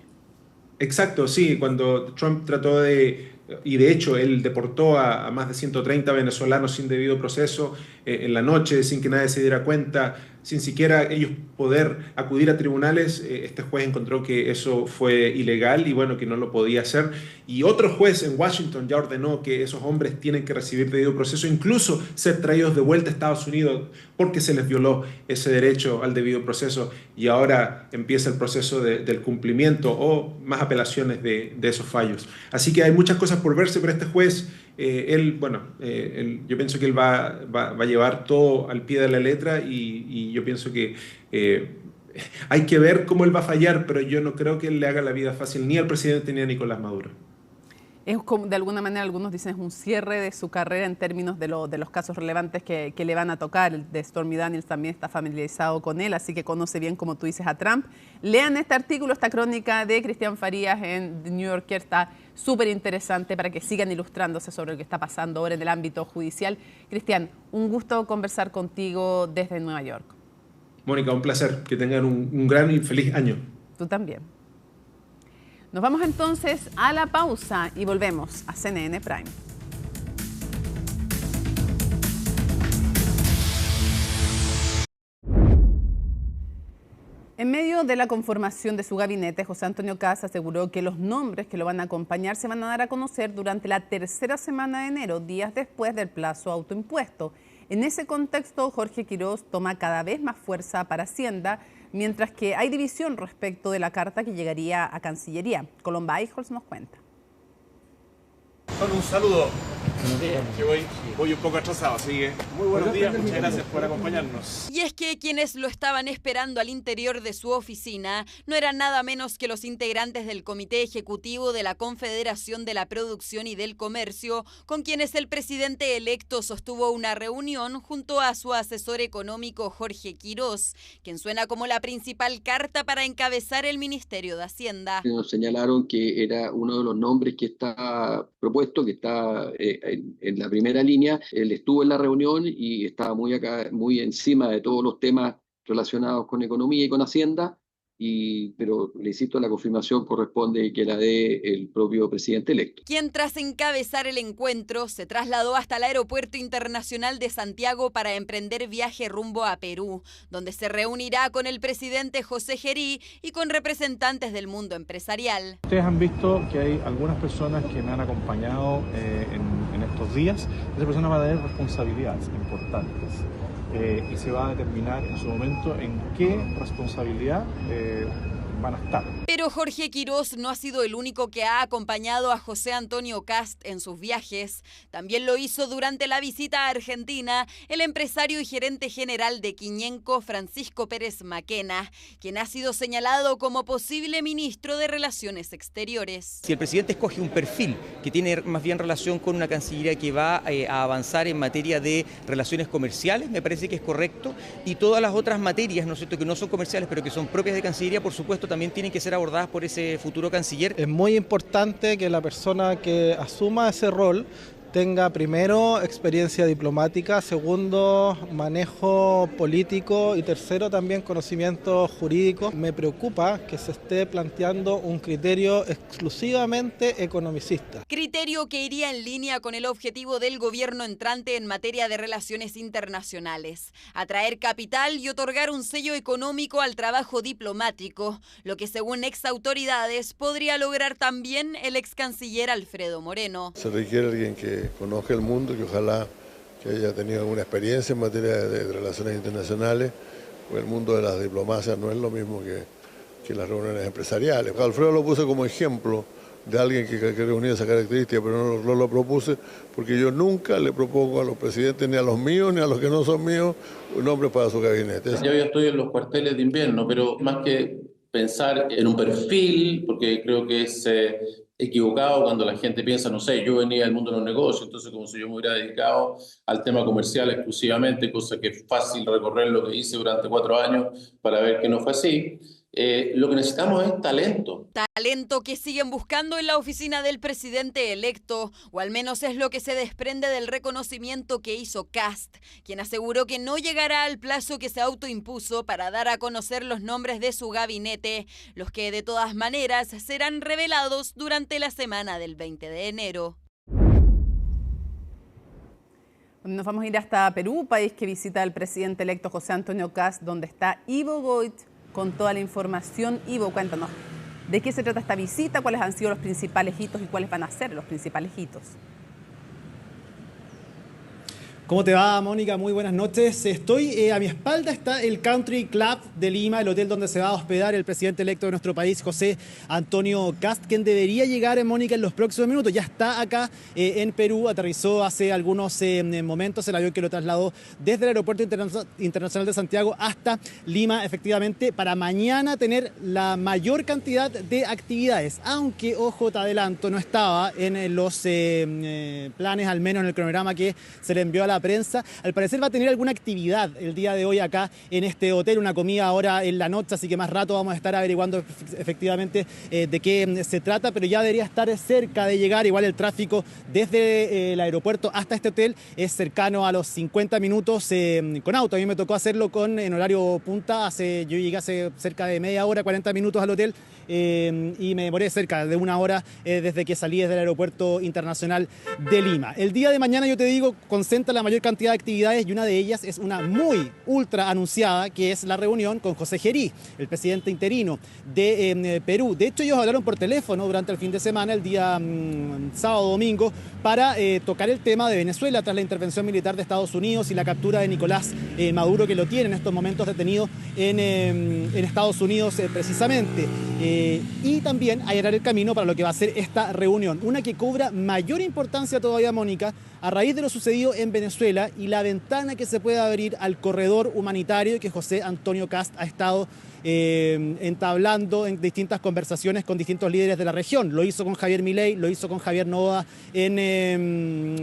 Exacto, sí. Cuando Trump trató y de hecho él deportó a más de 130 venezolanos sin debido proceso en la noche, sin que nadie se diera cuenta, sin siquiera ellos poder acudir a tribunales, este juez encontró que eso fue ilegal y bueno, que no lo podía hacer. Y otro juez en Washington ya ordenó que esos hombres tienen que recibir debido proceso, incluso ser traídos de vuelta a Estados Unidos porque se les violó ese derecho al debido proceso, y ahora empieza el proceso del cumplimiento o más apelaciones de esos fallos. Así que hay muchas cosas por verse, pero este juez, yo pienso que él va a llevar todo al pie de la letra, y yo pienso que hay que ver cómo él va a fallar, pero yo no creo que él le haga la vida fácil ni al presidente ni a Nicolás Maduro. Es como, de alguna manera, algunos dicen, es un cierre de su carrera en términos de los casos relevantes que le van a tocar. El de Stormy Daniels también está familiarizado con él, así que conoce bien, como tú dices, a Trump. Lean este artículo, esta crónica de Cristian Farías en The New Yorker, está súper interesante para que sigan ilustrándose sobre lo que está pasando ahora en el ámbito judicial. Cristian, un gusto conversar contigo desde Nueva York. Mónica, un placer. Que tengan un gran y feliz año. Tú también. Nos vamos entonces a la pausa y volvemos a CNN Prime. En medio de la conformación de su gabinete, José Antonio Kast aseguró que los nombres que lo van a acompañar se van a dar a conocer durante la tercera semana de enero, días después del plazo autoimpuesto. En ese contexto, Jorge Quiroz toma cada vez más fuerza para Hacienda, mientras que hay división respecto de la carta que llegaría a Cancillería. Colomba Eichholz nos cuenta. Un saludo. Que voy un poco atrasado, así que muy buenos días, muchas gracias por acompañarnos. Y es que quienes lo estaban esperando al interior de su oficina no eran nada menos que los integrantes del Comité Ejecutivo de la Confederación de la Producción y del Comercio, con quienes el presidente electo sostuvo una reunión junto a su asesor económico Jorge Quirós, quien suena como la principal carta para encabezar el Ministerio de Hacienda. Nos señalaron que era uno de los nombres que está propuesto, que está en la primera línea. Él estuvo en la reunión y estaba muy encima de todos los temas relacionados con economía y con Hacienda, pero le insisto, la confirmación corresponde que la dé el propio presidente electo. Quien tras encabezar el encuentro se trasladó hasta el Aeropuerto Internacional de Santiago para emprender viaje rumbo a Perú, donde se reunirá con el presidente José Gerí y con representantes del mundo empresarial. Ustedes han visto que hay algunas personas que me han acompañado en estos días. Esas personas van a tener responsabilidades importantes. Y se va a determinar en su momento en qué responsabilidad van a estar. Pero Jorge Quirós no ha sido el único que ha acompañado a José Antonio Kast en sus viajes. También lo hizo durante la visita a Argentina el empresario y gerente general de Quiñenco, Francisco Pérez Maquena, quien ha sido señalado como posible ministro de Relaciones Exteriores. Si el presidente escoge un perfil que tiene más bien relación con una cancillería que va a avanzar en materia de relaciones comerciales, me parece que es correcto, y todas las otras materias, ¿no es cierto?, que no son comerciales pero que son propias de Cancillería, por supuesto, también tienen que ser abordadas por ese futuro canciller. Es muy importante que la persona que asuma ese rol tenga primero experiencia diplomática, segundo manejo político y tercero también conocimiento jurídico. Me preocupa que se esté planteando un criterio exclusivamente economicista. Criterio que iría en línea con el objetivo del gobierno entrante en materia de relaciones internacionales: atraer capital y otorgar un sello económico al trabajo diplomático, lo que según ex autoridades podría lograr también el ex canciller Alfredo Moreno. Se requiere alguien que conozca el mundo, que ojalá que haya tenido alguna experiencia en materia de relaciones internacionales, porque el mundo de las diplomacias no es lo mismo que las reuniones empresariales. Alfredo lo puse como ejemplo de alguien que reunía esa característica, pero no lo propuse porque yo nunca le propongo a los presidentes, ni a los míos, ni a los que no son míos, nombres para su gabinete. Yo ya estoy en los cuarteles de invierno, pero más que pensar en un perfil, porque creo que es equivocado cuando la gente piensa, no sé, yo venía del mundo de los negocios, entonces como si yo me hubiera dedicado al tema comercial exclusivamente, cosa que es fácil recorrer lo que hice durante 4 años para ver que no fue así. Lo que necesitamos es talento. Talento que siguen buscando en la oficina del presidente electo, o al menos es lo que se desprende del reconocimiento que hizo Kast, quien aseguró que no llegará al plazo que se autoimpuso para dar a conocer los nombres de su gabinete, los que de todas maneras serán revelados durante la semana del 20 de enero. Nos vamos a ir hasta Perú, país que visita el presidente electo José Antonio Kast, donde está Ivo Goit con toda la información. Ivo, cuéntanos, ¿de qué se trata esta visita? ¿Cuáles han sido los principales hitos y cuáles van a ser los principales hitos? ¿Cómo te va, Mónica? Muy buenas noches. Estoy a mi espalda está el Country Club de Lima, el hotel donde se va a hospedar el presidente electo de nuestro país, José Antonio Kast, quien debería llegar, Mónica, en los próximos minutos. Ya está acá en Perú, aterrizó hace algunos momentos el avión que lo trasladó desde el Aeropuerto Internacional de Santiago hasta Lima, efectivamente, para mañana tener la mayor cantidad de actividades. Aunque, ojo, te adelanto, no estaba en los planes, al menos en el cronograma que se le envió a la prensa. Al parecer va a tener alguna actividad el día de hoy acá en este hotel, una comida ahora en la noche, así que más rato vamos a estar averiguando efectivamente de qué se trata, pero ya debería estar cerca de llegar. Igual el tráfico desde el aeropuerto hasta este hotel es cercano a los 50 minutos con auto. A mí me tocó hacerlo en horario punta, yo llegué hace cerca de media hora, 40 minutos al hotel y me demoré cerca de 1 hora desde que salí desde el Aeropuerto Internacional de Lima. El día de mañana, yo te digo, concentra la mayor cantidad de actividades y una de ellas es una muy ultra anunciada, que es la reunión con José Gerí, el presidente interino de Perú. De hecho, ellos hablaron por teléfono durante el fin de semana, el día sábado, domingo, para tocar el tema de Venezuela tras la intervención militar de Estados Unidos y la captura de Nicolás Maduro, que lo tiene en estos momentos detenido en Estados Unidos precisamente. Y también allanar el camino para lo que va a ser esta reunión, una que cobra mayor importancia todavía, Mónica, a raíz de lo sucedido en Venezuela y la ventana que se puede abrir al corredor humanitario que José Antonio Kast ha estado entablando en distintas conversaciones con distintos líderes de la región. Lo hizo con Javier Milei, lo hizo con Javier Noboa,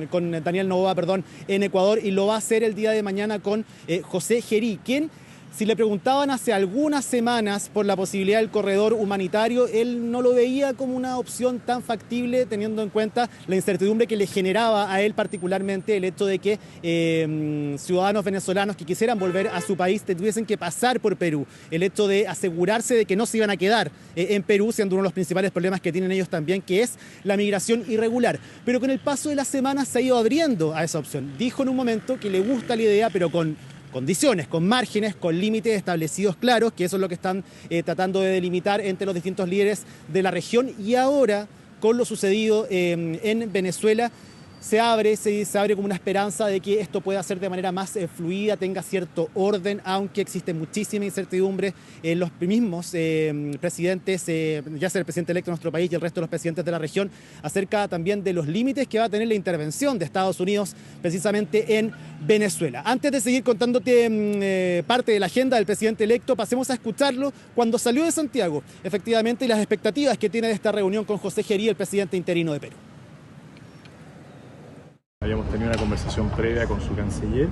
con Daniel Noboa, perdón, en Ecuador, y lo va a hacer el día de mañana con José Gerí, quien, si le preguntaban hace algunas semanas por la posibilidad del corredor humanitario, él no lo veía como una opción tan factible, teniendo en cuenta la incertidumbre que le generaba a él particularmente el hecho de que ciudadanos venezolanos que quisieran volver a su país tuviesen que pasar por Perú. El hecho de asegurarse de que no se iban a quedar en Perú, siendo uno de los principales problemas que tienen ellos también, que es la migración irregular. Pero con el paso de las semanas se ha ido abriendo a esa opción. Dijo en un momento que le gusta la idea, pero con condiciones, con márgenes, con límites establecidos claros, que eso es lo que están tratando de delimitar entre los distintos líderes de la región. Y ahora, con lo sucedido en Venezuela, se abre como una esperanza de que esto pueda ser de manera más fluida, tenga cierto orden, aunque existe muchísima incertidumbre en los mismos presidentes, ya sea el presidente electo de nuestro país y el resto de los presidentes de la región, acerca también de los límites que va a tener la intervención de Estados Unidos precisamente en Venezuela. Antes de seguir contándote parte de la agenda del presidente electo, pasemos a escucharlo cuando salió de Santiago, efectivamente, y las expectativas que tiene de esta reunión con José Gerí, el presidente interino de Perú. Habíamos tenido una conversación previa con su canciller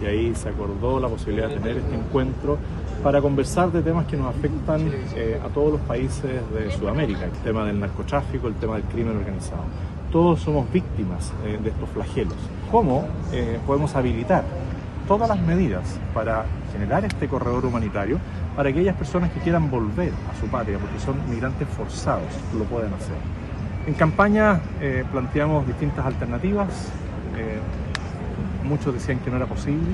y ahí se acordó la posibilidad de tener este encuentro para conversar de temas que nos afectan a todos los países de Sudamérica, el tema del narcotráfico, el tema del crimen organizado. Todos somos víctimas de estos flagelos. ¿Cómo podemos habilitar todas las medidas para generar este corredor humanitario para aquellas personas que quieran volver a su patria, porque son migrantes forzados, lo pueden hacer? En campaña planteamos distintas alternativas. Muchos decían que no era posible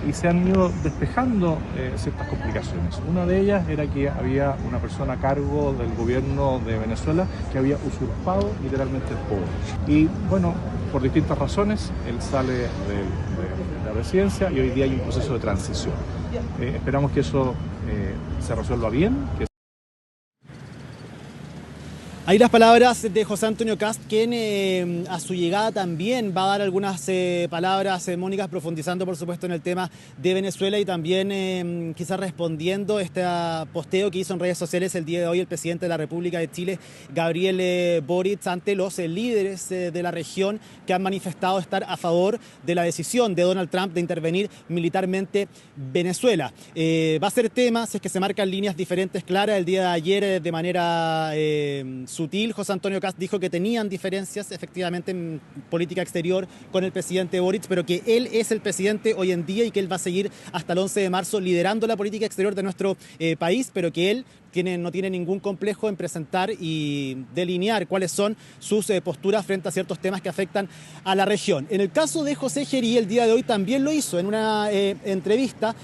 y se han ido despejando ciertas complicaciones. Una de ellas era que había una persona a cargo del gobierno de Venezuela que había usurpado literalmente el poder. Y bueno, por distintas razones, él sale de la presidencia y hoy día hay un proceso de transición. Esperamos que eso se resuelva bien. Ahí las palabras de José Antonio Kast, quien a su llegada también va a dar algunas palabras, Mónica, profundizando por supuesto en el tema de Venezuela y también quizás respondiendo este posteo que hizo en redes sociales el día de hoy el presidente de la República de Chile, Gabriel Boric, ante los líderes de la región que han manifestado estar a favor de la decisión de Donald Trump de intervenir militarmente Venezuela. Va a ser tema, si es que se marcan líneas diferentes claras. El día de ayer, de manera sutil, José Antonio Kast dijo que tenían diferencias efectivamente en política exterior con el presidente Boric, pero que él es el presidente hoy en día y que él va a seguir hasta el 11 de marzo liderando la política exterior de nuestro país, pero que él no tiene ningún complejo en presentar y delinear cuáles son sus posturas frente a ciertos temas que afectan a la región. En el caso de José Gerí, el día de hoy también lo hizo en una entrevista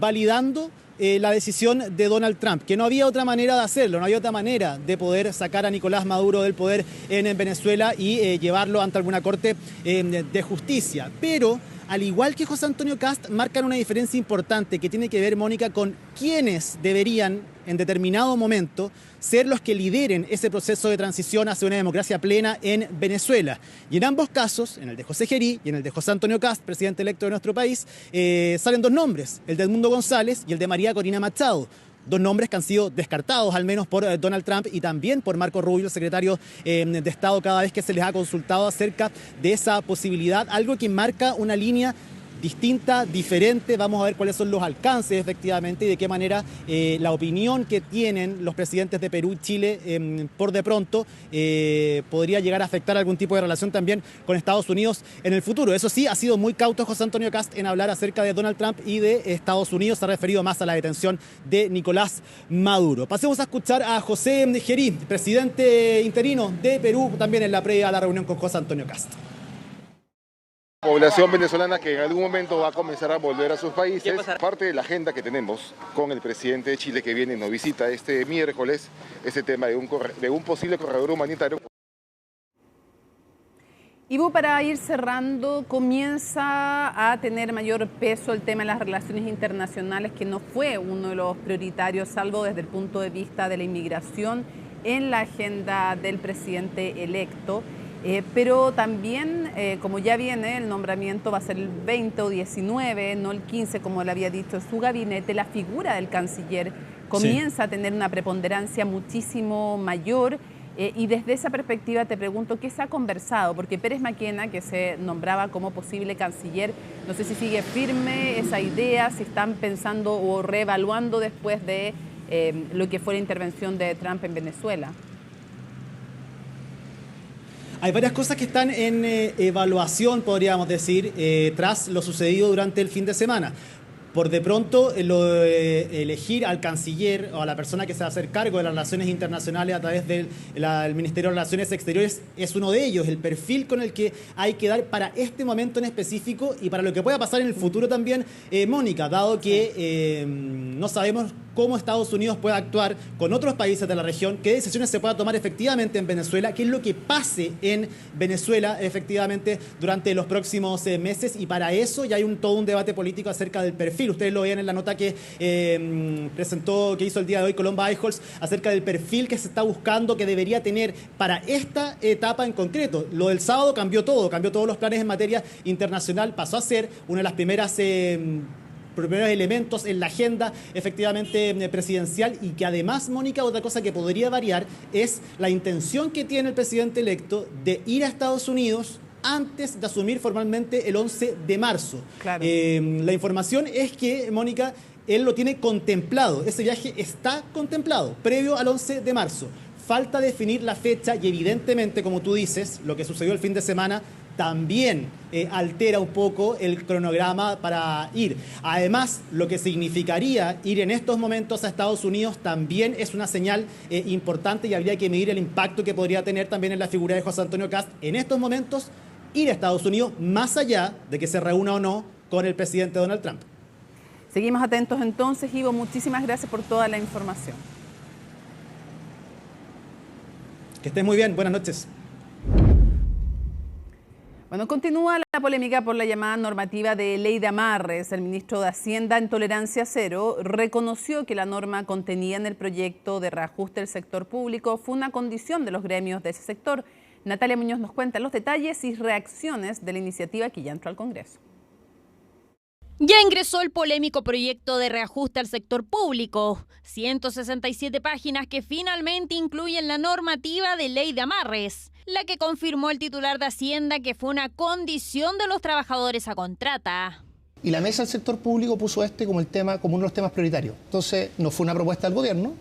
validando la decisión de Donald Trump, que no había otra manera de hacerlo, no había otra manera de poder sacar a Nicolás Maduro del poder en Venezuela y llevarlo ante alguna corte de justicia. Pero, al igual que José Antonio Kast, marcan una diferencia importante que tiene que ver, Mónica, con quiénes deberían en determinado momento ser los que lideren ese proceso de transición hacia una democracia plena en Venezuela. Y en ambos casos, en el de José Gerí y en el de José Antonio Kast, presidente electo de nuestro país, salen dos nombres, el de Edmundo González y el de María Corina Machado. Dos nombres que han sido descartados al menos por Donald Trump y también por Marco Rubio, secretario de Estado, cada vez que se les ha consultado acerca de esa posibilidad, algo que marca una línea distinta, diferente. Vamos a ver cuáles son los alcances efectivamente y de qué manera la opinión que tienen los presidentes de Perú y Chile por de pronto podría llegar a afectar algún tipo de relación también con Estados Unidos en el futuro. Eso sí, ha sido muy cauto José Antonio Kast en hablar acerca de Donald Trump y de Estados Unidos. Se ha referido más a la detención de Nicolás Maduro. Pasemos a escuchar a José Gerí, presidente interino de Perú, también en la previa a la reunión con José Antonio Kast. Población venezolana que en algún momento va a comenzar a volver a sus países. Parte de la agenda que tenemos con el presidente de Chile que viene y nos visita este miércoles, este tema de un posible corredor humanitario. Ivo, para ir cerrando, comienza a tener mayor peso el tema de las relaciones internacionales, que no fue uno de los prioritarios, salvo desde el punto de vista de la inmigración, en la agenda del presidente electo. Pero también, como ya viene, el nombramiento va a ser el 20 o 19, no el 15, como le había dicho su gabinete, la figura del canciller comienza a tener una preponderancia muchísimo mayor. Y desde esa perspectiva te pregunto, ¿qué se ha conversado? Porque Pérez Maquena, que se nombraba como posible canciller, no sé si sigue firme esa idea, si están pensando o reevaluando después de lo que fue la intervención de Trump en Venezuela. Hay varias cosas que están en evaluación, podríamos decir, tras lo sucedido durante el fin de semana. Por de pronto, elegir al canciller o a la persona que se va a hacer cargo de las relaciones internacionales a través del Ministerio de Relaciones Exteriores es uno de ellos, el perfil con el que hay que dar para este momento en específico y para lo que pueda pasar en el futuro también, Mónica, dado que no sabemos cómo Estados Unidos puede actuar con otros países de la región, qué decisiones se pueda tomar efectivamente en Venezuela, qué es lo que pase en Venezuela efectivamente durante los próximos meses, y para eso ya hay todo un debate político acerca del perfil. Ustedes lo veían en la nota que que hizo el día de hoy Colomba Eichholz acerca del perfil que se está buscando, que debería tener para esta etapa en concreto. Lo del sábado cambió todos los planes en materia internacional, pasó a ser una de las primeros elementos en la agenda efectivamente presidencial, y que además, Mónica, otra cosa que podría variar es la intención que tiene el presidente electo de ir a Estados Unidos antes de asumir formalmente el 11 de marzo. Claro. La información es que, Mónica, él lo tiene contemplado, ese viaje está contemplado, previo al 11 de marzo. Falta definir la fecha y evidentemente, como tú dices, lo que sucedió el fin de semana también altera un poco el cronograma para ir. Además, lo que significaría ir en estos momentos a Estados Unidos también es una señal importante, y habría que medir el impacto que podría tener también en la figura de José Antonio Kast en estos momentos ir a Estados Unidos, más allá de que se reúna o no con el presidente Donald Trump. Seguimos atentos entonces, Ivo. Muchísimas gracias por toda la información. Que estés muy bien. Buenas noches. Bueno, continúa la polémica por la llamada normativa de ley de amarres. El ministro de Hacienda, en tolerancia cero, reconoció que la norma contenida en el proyecto de reajuste del sector público fue una condición de los gremios de ese sector. Natalia Muñoz nos cuenta los detalles y reacciones de la iniciativa que ya entró al Congreso. Ya ingresó el polémico proyecto de reajuste al sector público. 167 páginas que finalmente incluyen la normativa de ley de amarres, la que confirmó el titular de Hacienda que fue una condición de los trabajadores a contrata. Y la mesa del sector público puso como uno de los temas prioritarios. Entonces, no fue una propuesta del gobierno,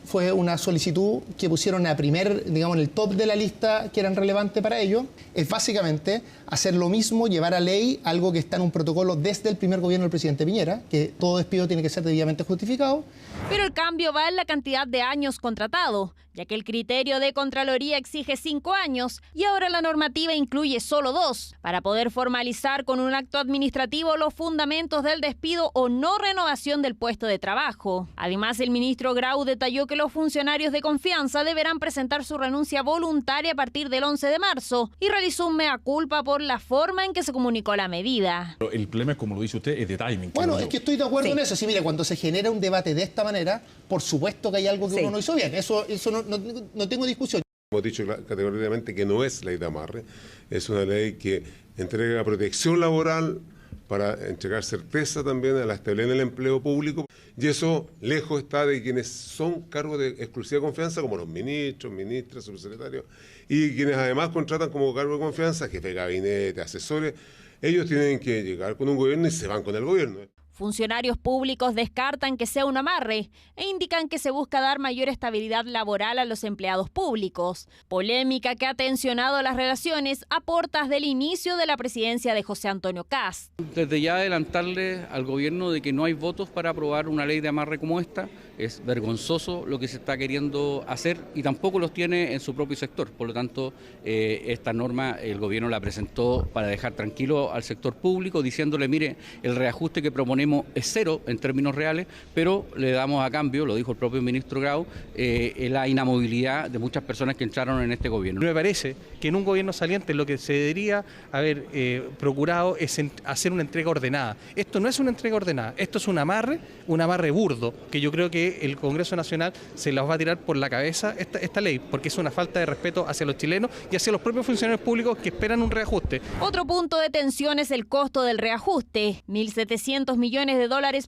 fue una solicitud que pusieron en el top de la lista que eran relevantes para ellos. Es básicamente hacer lo mismo, llevar a ley algo que está en un protocolo desde el primer gobierno del presidente Piñera, que todo despido tiene que ser debidamente justificado. Pero el cambio va en la cantidad de años contratado, ya que el criterio de Contraloría exige 5 años y ahora la normativa incluye solo 2, para poder formalizar con un acto administrativo los fundamentos del despido o no renovación del puesto de trabajo. Además, el ministro Grau detalló que los funcionarios de confianza deberán presentar su renuncia voluntaria a partir del 11 de marzo y realizó un mea culpa por la forma en que se comunicó la medida. El problema es, como lo dice usted, es de timing. Bueno, es que estoy de acuerdo en eso. Sí, mira, cuando se genera un debate de esta manera, por supuesto que hay algo que uno no hizo bien. Eso no tengo discusión. Hemos dicho categóricamente que no es ley de amarre, es una ley que entrega protección laboral para entregar certeza también a la estabilidad en el empleo público, y eso lejos está de quienes son cargos de exclusiva confianza, como los ministros, ministras, subsecretarios, y quienes además contratan como cargo de confianza, jefe de gabinete, asesores. Ellos tienen que llegar con un gobierno y se van con el gobierno. Funcionarios públicos descartan que sea un amarre e indican que se busca dar mayor estabilidad laboral a los empleados públicos. Polémica que ha tensionado las relaciones a portas del inicio de la presidencia de José Antonio Kast. Desde ya adelantarle al gobierno de que no hay votos para aprobar una ley de amarre como esta. Es vergonzoso lo que se está queriendo hacer y tampoco los tiene en su propio sector. Por lo tanto, esta norma el gobierno la presentó para dejar tranquilo al sector público, diciéndole, mire, el reajuste que proponemos es cero en términos reales, pero le damos a cambio, lo dijo el propio ministro Grau, la inamovilidad de muchas personas que entraron en este gobierno. Me parece que en un gobierno saliente lo que se debería haber procurado es hacer una entrega ordenada. Esto no es una entrega ordenada, esto es un amarre burdo, que yo creo que el Congreso Nacional se las va a tirar por la cabeza esta ley, porque es una falta de respeto hacia los chilenos y hacia los propios funcionarios públicos que esperan un reajuste. Otro punto de tensión es el costo del reajuste, $1.700 millones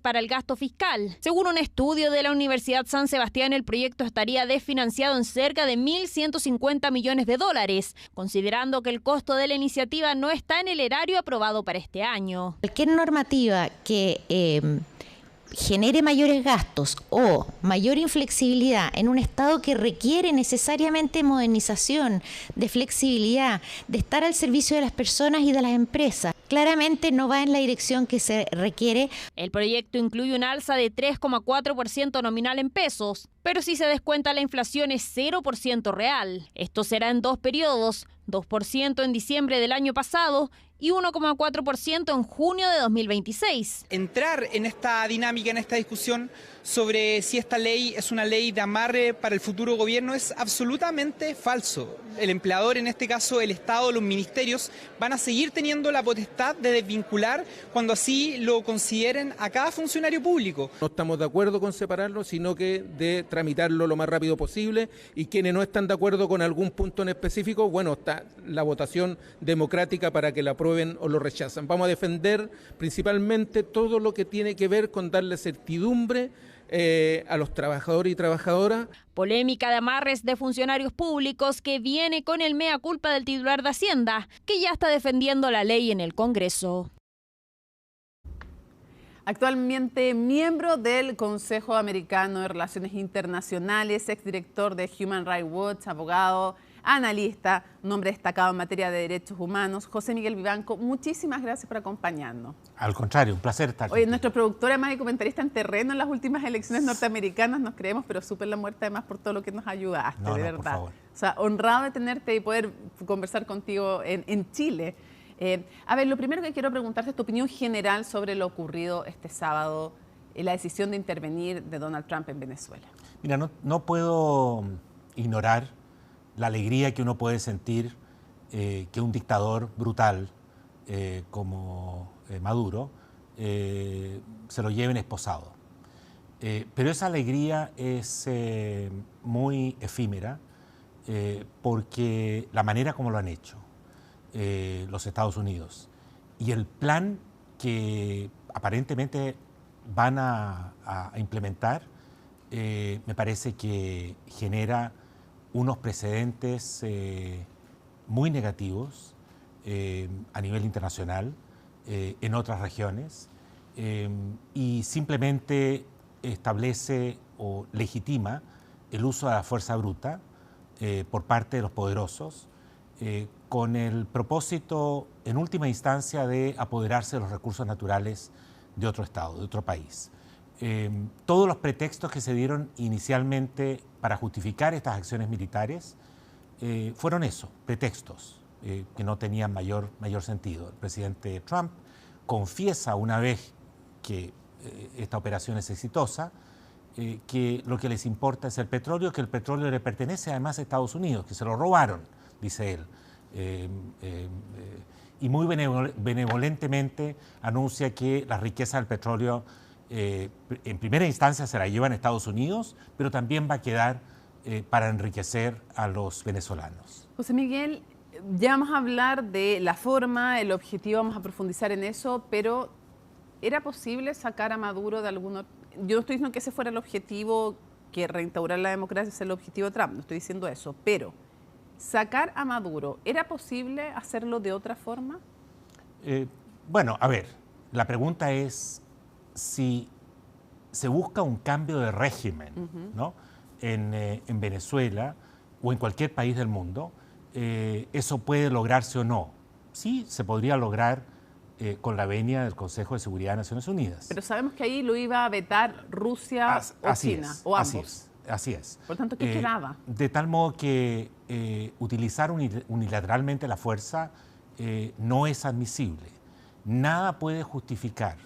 para el gasto fiscal. Según un estudio de la Universidad San Sebastián, el proyecto estaría desfinanciado en cerca de $1.150 millones, considerando que el costo de la iniciativa no está en el erario aprobado para este año. Cualquier normativa que genere mayores gastos o mayor inflexibilidad en un Estado que requiere necesariamente modernización, de flexibilidad, de estar al servicio de las personas y de las empresas, claramente no va en la dirección que se requiere. El proyecto incluye un alza de 3,4% nominal en pesos, pero si se descuenta la inflación es 0% real. Esto será en 2 periodos, 2% en diciembre del año pasado y 1,4% en junio de 2026. Entrar en esta dinámica, en esta discusión sobre si esta ley es una ley de amarre para el futuro gobierno es absolutamente falso. El empleador, en este caso el Estado, los ministerios, van a seguir teniendo la potestad de desvincular cuando así lo consideren a cada funcionario público. No estamos de acuerdo con separarlo, sino que de tramitarlo lo más rápido posible, y quienes no están de acuerdo con algún punto en específico, bueno, está la votación democrática para que la aprueben o lo rechazan. Vamos a defender principalmente todo lo que tiene que ver con darle certidumbre a los trabajadores y trabajadoras. Polémica de amarres de funcionarios públicos que viene con el mea culpa del titular de Hacienda, que ya está defendiendo la ley en el Congreso. Actualmente miembro del Consejo Americano de Relaciones Internacionales, exdirector de Human Rights Watch, abogado, analista, un hombre destacado en materia de derechos humanos, José Miguel Vivanco, muchísimas gracias por acompañarnos. Al contrario, un placer estar aquí. Oye, nuestro productor además y comentarista en terreno en las últimas elecciones norteamericanas, nos creemos, pero súper la muerte además por todo lo que nos ayudaste, de verdad. Por favor. O sea, honrado de tenerte y poder conversar contigo en Chile. A ver, lo primero que quiero preguntarte es tu opinión general sobre lo ocurrido este sábado, la decisión de intervenir de Donald Trump en Venezuela. Mira, no puedo ignorar la alegría que uno puede sentir que un dictador brutal como Maduro se lo lleven esposado. Pero esa alegría es muy efímera porque la manera como lo han hecho los Estados Unidos y el plan que aparentemente van a implementar me parece que genera unos precedentes muy negativos a nivel internacional, en otras regiones, y simplemente establece o legitima el uso de la fuerza bruta por parte de los poderosos, con el propósito, en última instancia, de apoderarse de los recursos naturales de otro estado, de otro país. Todos los pretextos que se dieron inicialmente para justificar estas acciones militares fueron eso, pretextos que no tenían mayor sentido. El presidente Trump confiesa una vez que esta operación es exitosa, que lo que les importa es el petróleo, que el petróleo le pertenece además a Estados Unidos, que se lo robaron, dice él. Y muy benevolentemente anuncia que la riqueza del petróleo en primera instancia se la llevan a Estados Unidos, pero también va a quedar para enriquecer a los venezolanos. José Miguel, ya vamos a hablar de la forma, el objetivo, vamos a profundizar en eso, pero ¿era posible sacar a Maduro de alguno? Yo no estoy diciendo que ese fuera el objetivo, que reinstaurar la democracia es el objetivo de Trump, no estoy diciendo eso, pero sacar a Maduro, ¿era posible hacerlo de otra forma? Bueno, a ver, la pregunta es si se busca un cambio de régimen, ¿no? En Venezuela o en cualquier país del mundo, eso puede lograrse o no. Sí, se podría lograr con la venia del Consejo de Seguridad de Naciones Unidas. Pero sabemos que ahí lo iba a vetar Rusia o China, o ambos. Así es. Por tanto, ¿qué quedaba? De tal modo que utilizar unilateralmente la fuerza no es admisible. Nada puede justificar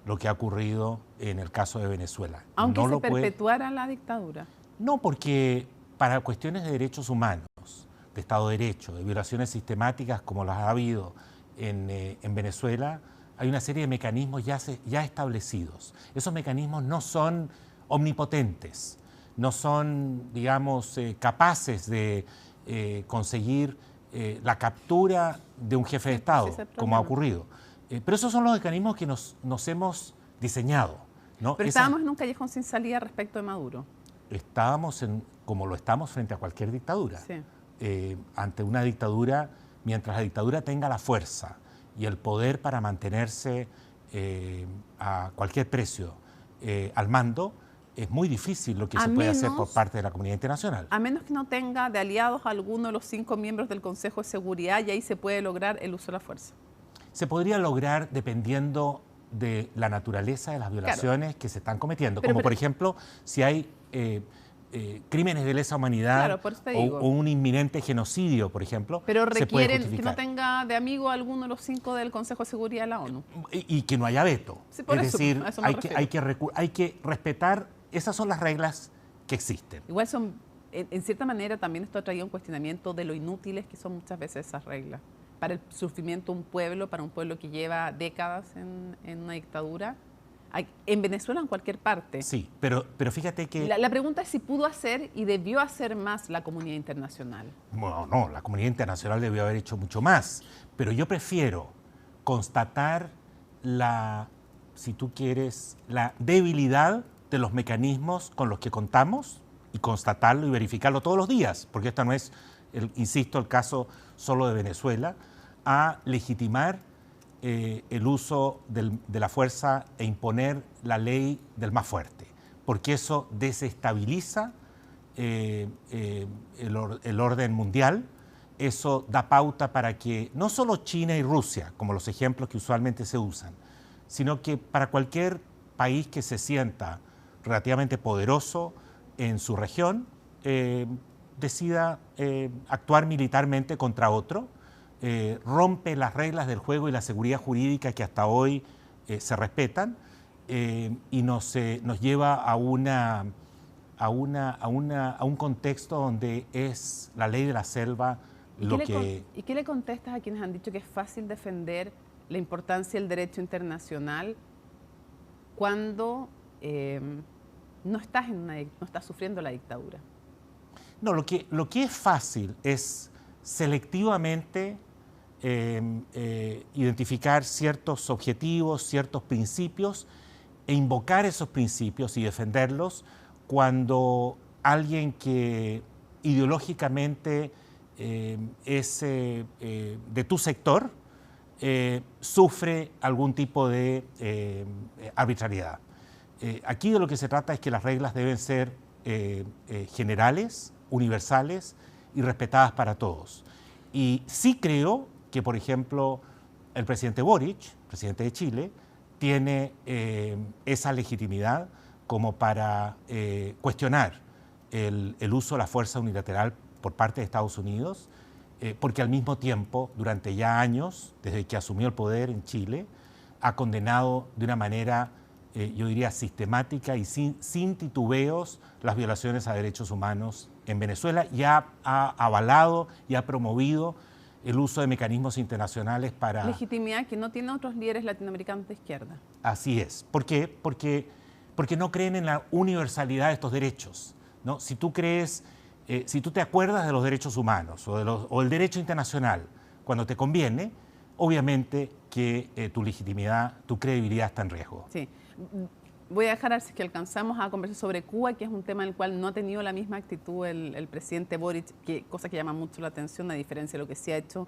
lo que ha ocurrido en el caso de Venezuela. Aunque no se lo perpetuara la dictadura. No, porque para cuestiones de derechos humanos, de Estado de Derecho, de violaciones sistemáticas como las ha habido en Venezuela, hay una serie de mecanismos ya establecidos. Esos mecanismos no son omnipotentes, no son, digamos, capaces de conseguir la captura de un jefe de Estado, como ha ocurrido. Pero esos son los mecanismos que nos hemos diseñado, ¿no? Pero estábamos en un callejón sin salida respecto de Maduro. Estábamos como lo estamos frente a cualquier dictadura. Sí. Ante una dictadura, mientras la dictadura tenga la fuerza y el poder para mantenerse a cualquier precio al mando, es muy difícil lo que se puede hacer por parte de la comunidad internacional. A menos que no tenga de aliados a alguno de los 5 miembros del Consejo de Seguridad, y ahí se puede lograr el uso de la fuerza. Se podría lograr dependiendo de la naturaleza de las violaciones que se están cometiendo. Como por ejemplo, si hay crímenes de lesa humanidad o un inminente genocidio, por ejemplo. Pero requieren que no tenga de amigo a alguno de los 5 del Consejo de Seguridad de la ONU. Y que no haya veto. Sí, por es eso, decir, a eso me refiero. hay que respetar, esas son las reglas que existen. Igual son, en cierta manera también esto ha traído un cuestionamiento de lo inútiles que son muchas veces esas reglas. Para el sufrimiento de un pueblo, para un pueblo que lleva décadas en una dictadura, en Venezuela, en cualquier parte. Sí, pero fíjate que... La pregunta es si pudo hacer y debió hacer más la comunidad internacional. Bueno, no, la comunidad internacional debió haber hecho mucho más, pero yo prefiero constatar si tú quieres, la debilidad de los mecanismos con los que contamos y constatarlo y verificarlo todos los días, porque esto no es, insisto, el caso solo de Venezuela, a legitimar el uso de la fuerza e imponer la ley del más fuerte, porque eso desestabiliza el orden mundial, eso da pauta para que no solo China y Rusia, como los ejemplos que usualmente se usan, sino que para cualquier país que se sienta relativamente poderoso en su región, decida actuar militarmente contra otro, rompe las reglas del juego y la seguridad jurídica que hasta hoy se respetan y nos lleva a un contexto donde es la ley de la selva lo que... ¿Y qué le contestas a quienes han dicho que es fácil defender la importancia del derecho internacional cuando no estás sufriendo la dictadura? No, lo que es fácil es selectivamente identificar ciertos objetivos, ciertos principios e invocar esos principios y defenderlos cuando alguien que ideológicamente es de tu sector sufre algún tipo de arbitrariedad. Aquí de lo que se trata es que las reglas deben ser generales, universales y respetadas para todos. Y sí creo que, por ejemplo, el presidente Boric, presidente de Chile, tiene esa legitimidad como para cuestionar el uso de la fuerza unilateral por parte de Estados Unidos, porque al mismo tiempo, durante ya años, desde que asumió el poder en Chile, ha condenado de una manera, yo diría, sistemática y sin titubeos las violaciones a derechos humanos en Venezuela y ha avalado y ha promovido el uso de mecanismos internacionales para... Legitimidad que no tienen otros líderes latinoamericanos de izquierda. Así es. ¿Por qué? Porque no creen en la universalidad de estos derechos, ¿no? Si tú crees, si tú te acuerdas de los derechos humanos o el derecho internacional cuando te conviene, obviamente que tu legitimidad, tu credibilidad está en riesgo. Sí. Voy a dejar a ver si alcanzamos a conversar sobre Cuba, que es un tema en el cual no ha tenido la misma actitud el presidente Boric, cosa que llama mucho la atención, a diferencia de lo que se ha hecho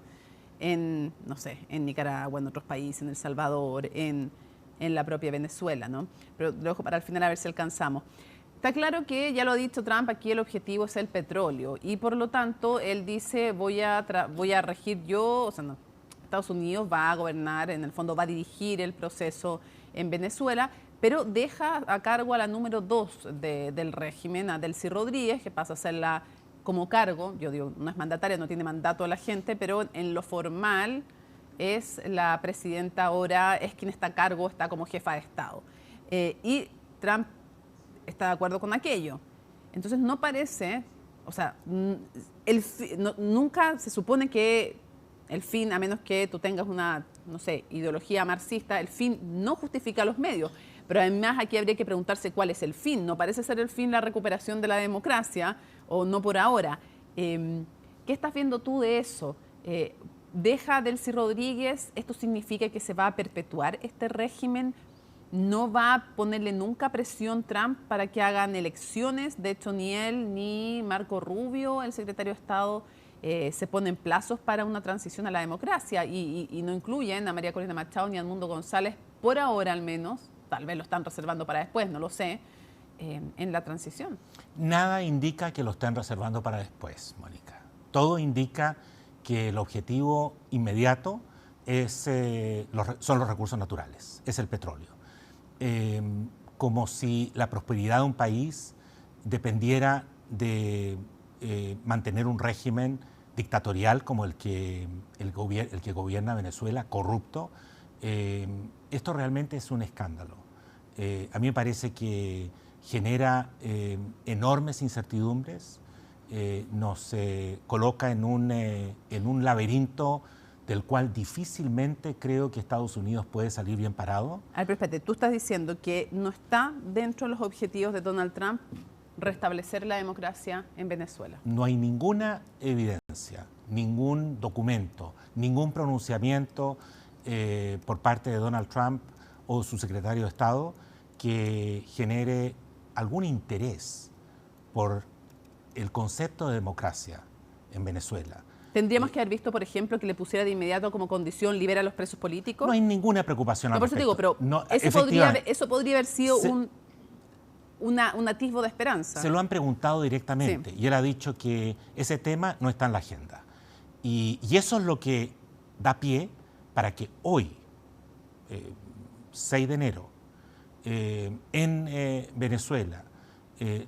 en, no sé, en Nicaragua, en otros países, en El Salvador, en en la propia Venezuela, ¿no? Pero lo dejo para el final a ver si alcanzamos. Está claro que, ya lo ha dicho Trump, aquí el objetivo es el petróleo y por lo tanto él dice voy a regir yo, o sea, no, Estados Unidos va a gobernar, en el fondo va a dirigir el proceso en Venezuela, pero deja a cargo a la número 2 del régimen, a Delcy Rodríguez, que pasa a ser la como cargo, yo digo, no es mandataria, no tiene mandato a la gente, pero en lo formal es la presidenta ahora, es quien está a cargo, está como jefa de Estado. Y Trump está de acuerdo con aquello. Entonces no parece, o sea, nunca se supone que el fin, a menos que tú tengas una, no sé, ideología marxista, el fin no justifica los medios. Pero además aquí habría que preguntarse cuál es el fin. No parece ser el fin la recuperación de la democracia, o no por ahora. ¿Qué estás viendo tú de eso? ¿Deja Delcy Rodríguez? ¿Esto significa que se va a perpetuar este régimen? ¿No va a ponerle nunca presión Trump para que hagan elecciones? De hecho, ni él ni Marco Rubio, el secretario de Estado, se ponen plazos para una transición a la democracia y no incluyen a María Corina Machado ni a Edmundo González, por ahora al menos, tal vez lo están reservando para después, no lo sé, en la transición. Nada indica que lo estén reservando para después, Mónica. Todo indica que el objetivo inmediato son los recursos naturales, es el petróleo. Como si la prosperidad de un país dependiera de mantener un régimen dictatorial como el que gobierna Venezuela, corrupto. Esto realmente es un escándalo. A mí me parece que genera enormes incertidumbres, nos coloca en un laberinto del cual difícilmente creo que Estados Unidos puede salir bien parado. A ver, pero espérate, tú estás diciendo que no está dentro de los objetivos de Donald Trump restablecer la democracia en Venezuela. No hay ninguna evidencia, ningún documento, ningún pronunciamiento por parte de Donald Trump o su secretario de Estado que genere algún interés por el concepto de democracia en Venezuela. ¿Tendríamos que haber visto, por ejemplo, que le pusiera de inmediato como condición libera a los presos políticos? No hay ninguna preocupación al respecto. Por eso digo, pero no, eso podría haber sido un atisbo de esperanza. Se lo han preguntado directamente, sí. Y él ha dicho que ese tema no está en la agenda. Y eso es lo que da pie para que hoy, 6 de enero, en Venezuela,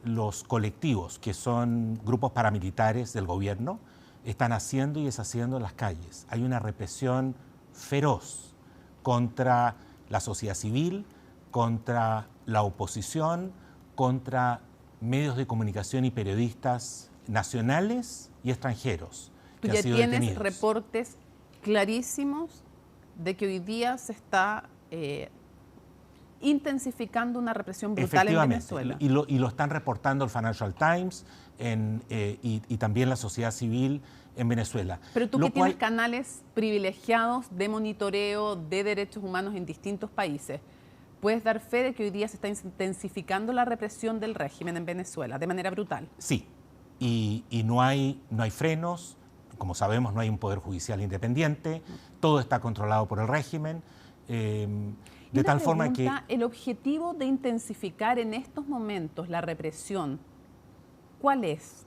los colectivos, que son grupos paramilitares del gobierno, están haciendo y deshaciendo en las calles. Hay una represión feroz contra la sociedad civil, contra la oposición, contra medios de comunicación y periodistas nacionales y extranjeros. Tú ya tienes reportes clarísimos de que hoy día se está intensificando una represión brutal en Venezuela. Y lo están reportando el Financial Times y también la sociedad civil en Venezuela. Pero tú que tienes canales privilegiados de monitoreo de derechos humanos en distintos países, ¿puedes dar fe de que hoy día se está intensificando la represión del régimen en Venezuela de manera brutal? Sí, y no hay frenos, como sabemos no hay un poder judicial independiente, todo está controlado por el régimen. De tal forma que el objetivo de intensificar en estos momentos la represión, ¿cuál es?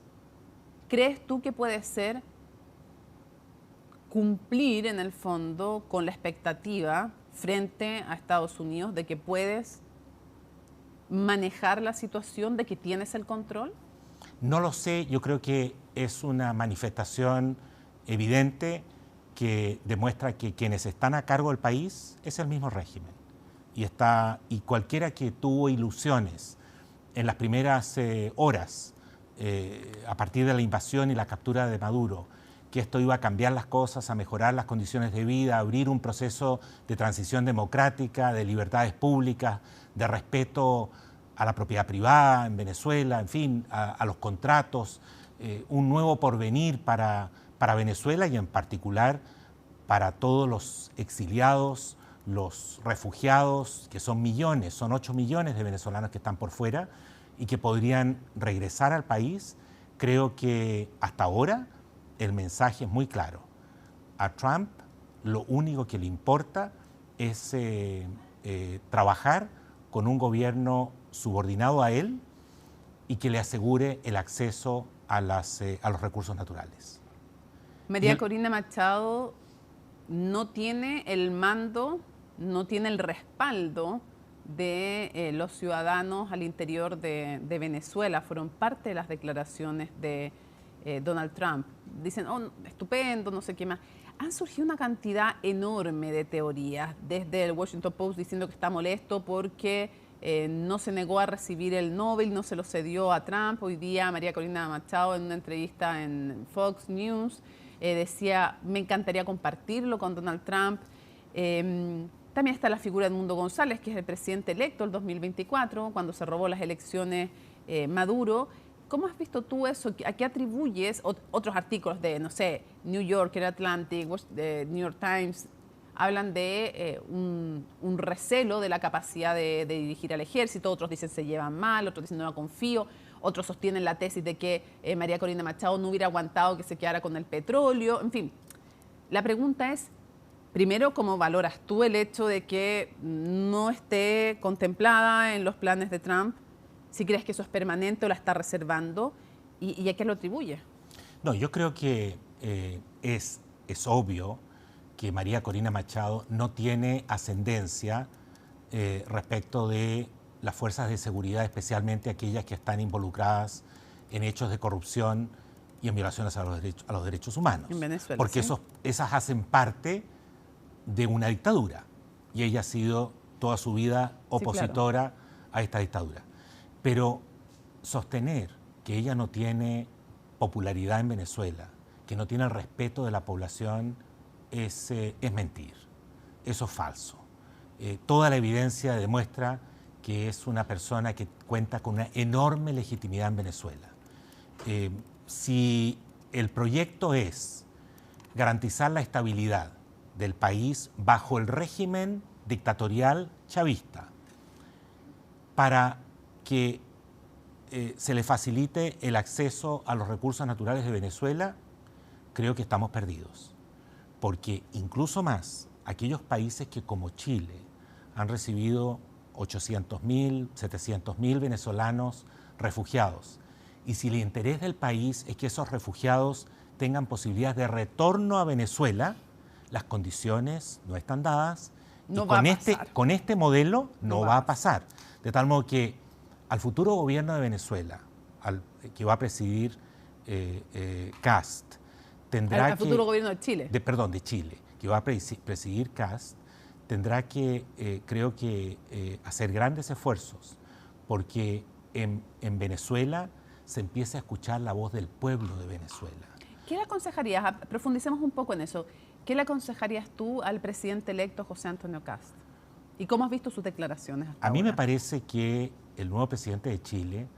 ¿Crees tú que puede ser cumplir en el fondo con la expectativa frente a Estados Unidos de que puedes manejar la situación, de que tienes el control? No lo sé, yo creo que es una manifestación evidente que demuestra que quienes están a cargo del país es el mismo régimen. Y cualquiera que tuvo ilusiones en las primeras horas, a partir de la invasión y la captura de Maduro, que esto iba a cambiar las cosas, a mejorar las condiciones de vida, a abrir un proceso de transición democrática, de libertades públicas, de respeto a la propiedad privada en Venezuela, en fin, a los contratos, un nuevo porvenir para Venezuela y en particular para todos los exiliados, los refugiados, que son millones, son 8 millones de venezolanos que están por fuera y que podrían regresar al país. Creo que hasta ahora el mensaje es muy claro. A Trump lo único que le importa es trabajar con un gobierno subordinado a él y que le asegure el acceso a los recursos naturales. María Corina Machado no tiene el mando, no tiene el respaldo de los ciudadanos al interior de Venezuela. Fueron parte de las declaraciones de Donald Trump. Dicen, oh, estupendo, no sé qué más. Han surgido una cantidad enorme de teorías, desde el Washington Post diciendo que está molesto porque no se negó a recibir el Nobel, no se lo cedió a Trump. Hoy día María Corina Machado, en una entrevista en Fox News, decía, me encantaría compartirlo con Donald Trump. También está la figura de Edmundo González, que es el presidente electo el 2024, cuando se robó las elecciones Maduro. ¿Cómo has visto tú eso? ¿A qué atribuyes otros artículos de, no sé, New Yorker, Atlantic, New York Times? Hablan de un recelo de la capacidad de dirigir al ejército, otros dicen se llevan mal, otros dicen no confío, otros sostienen la tesis de que María Corina Machado no hubiera aguantado que se quedara con el petróleo, en fin. La pregunta es, primero, ¿cómo valoras tú el hecho de que no esté contemplada en los planes de Trump? Si crees que eso es permanente o la está reservando, ¿y a qué lo atribuye? No, yo creo que es obvio que María Corina Machado no tiene ascendencia respecto de las fuerzas de seguridad, especialmente aquellas que están involucradas en hechos de corrupción y en violaciones a los derechos humanos. En Venezuela, porque ¿sí? Esas hacen parte de una dictadura y ella ha sido toda su vida opositora, sí, claro, a esta dictadura. Pero sostener que ella no tiene popularidad en Venezuela, que no tiene el respeto de la población, es mentir. Eso es falso. Toda la evidencia demuestra que es una persona que cuenta con una enorme legitimidad en Venezuela. Si el proyecto es garantizar la estabilidad del país bajo el régimen dictatorial chavista, para que se le facilite el acceso a los recursos naturales de Venezuela, creo que estamos perdidos. Porque incluso más, aquellos países que como Chile han recibido 800.000, 700.000 venezolanos refugiados, y si el interés del país es que esos refugiados tengan posibilidades de retorno a Venezuela, las condiciones no están dadas, no y con este modelo no va a pasar. De tal modo que al futuro gobierno de Venezuela, que va a presidir Kast, tendrá al futuro gobierno de Chile. De Chile, que va a presidir Kast, tendrá que, creo que, hacer grandes esfuerzos porque en Venezuela se empiece a escuchar la voz del pueblo de Venezuela. ¿Qué le aconsejarías? Profundicemos un poco en eso. ¿Qué le aconsejarías tú al presidente electo José Antonio Kast? ¿Y cómo has visto sus declaraciones hasta ahora? A mí me parece que el nuevo presidente de Chile,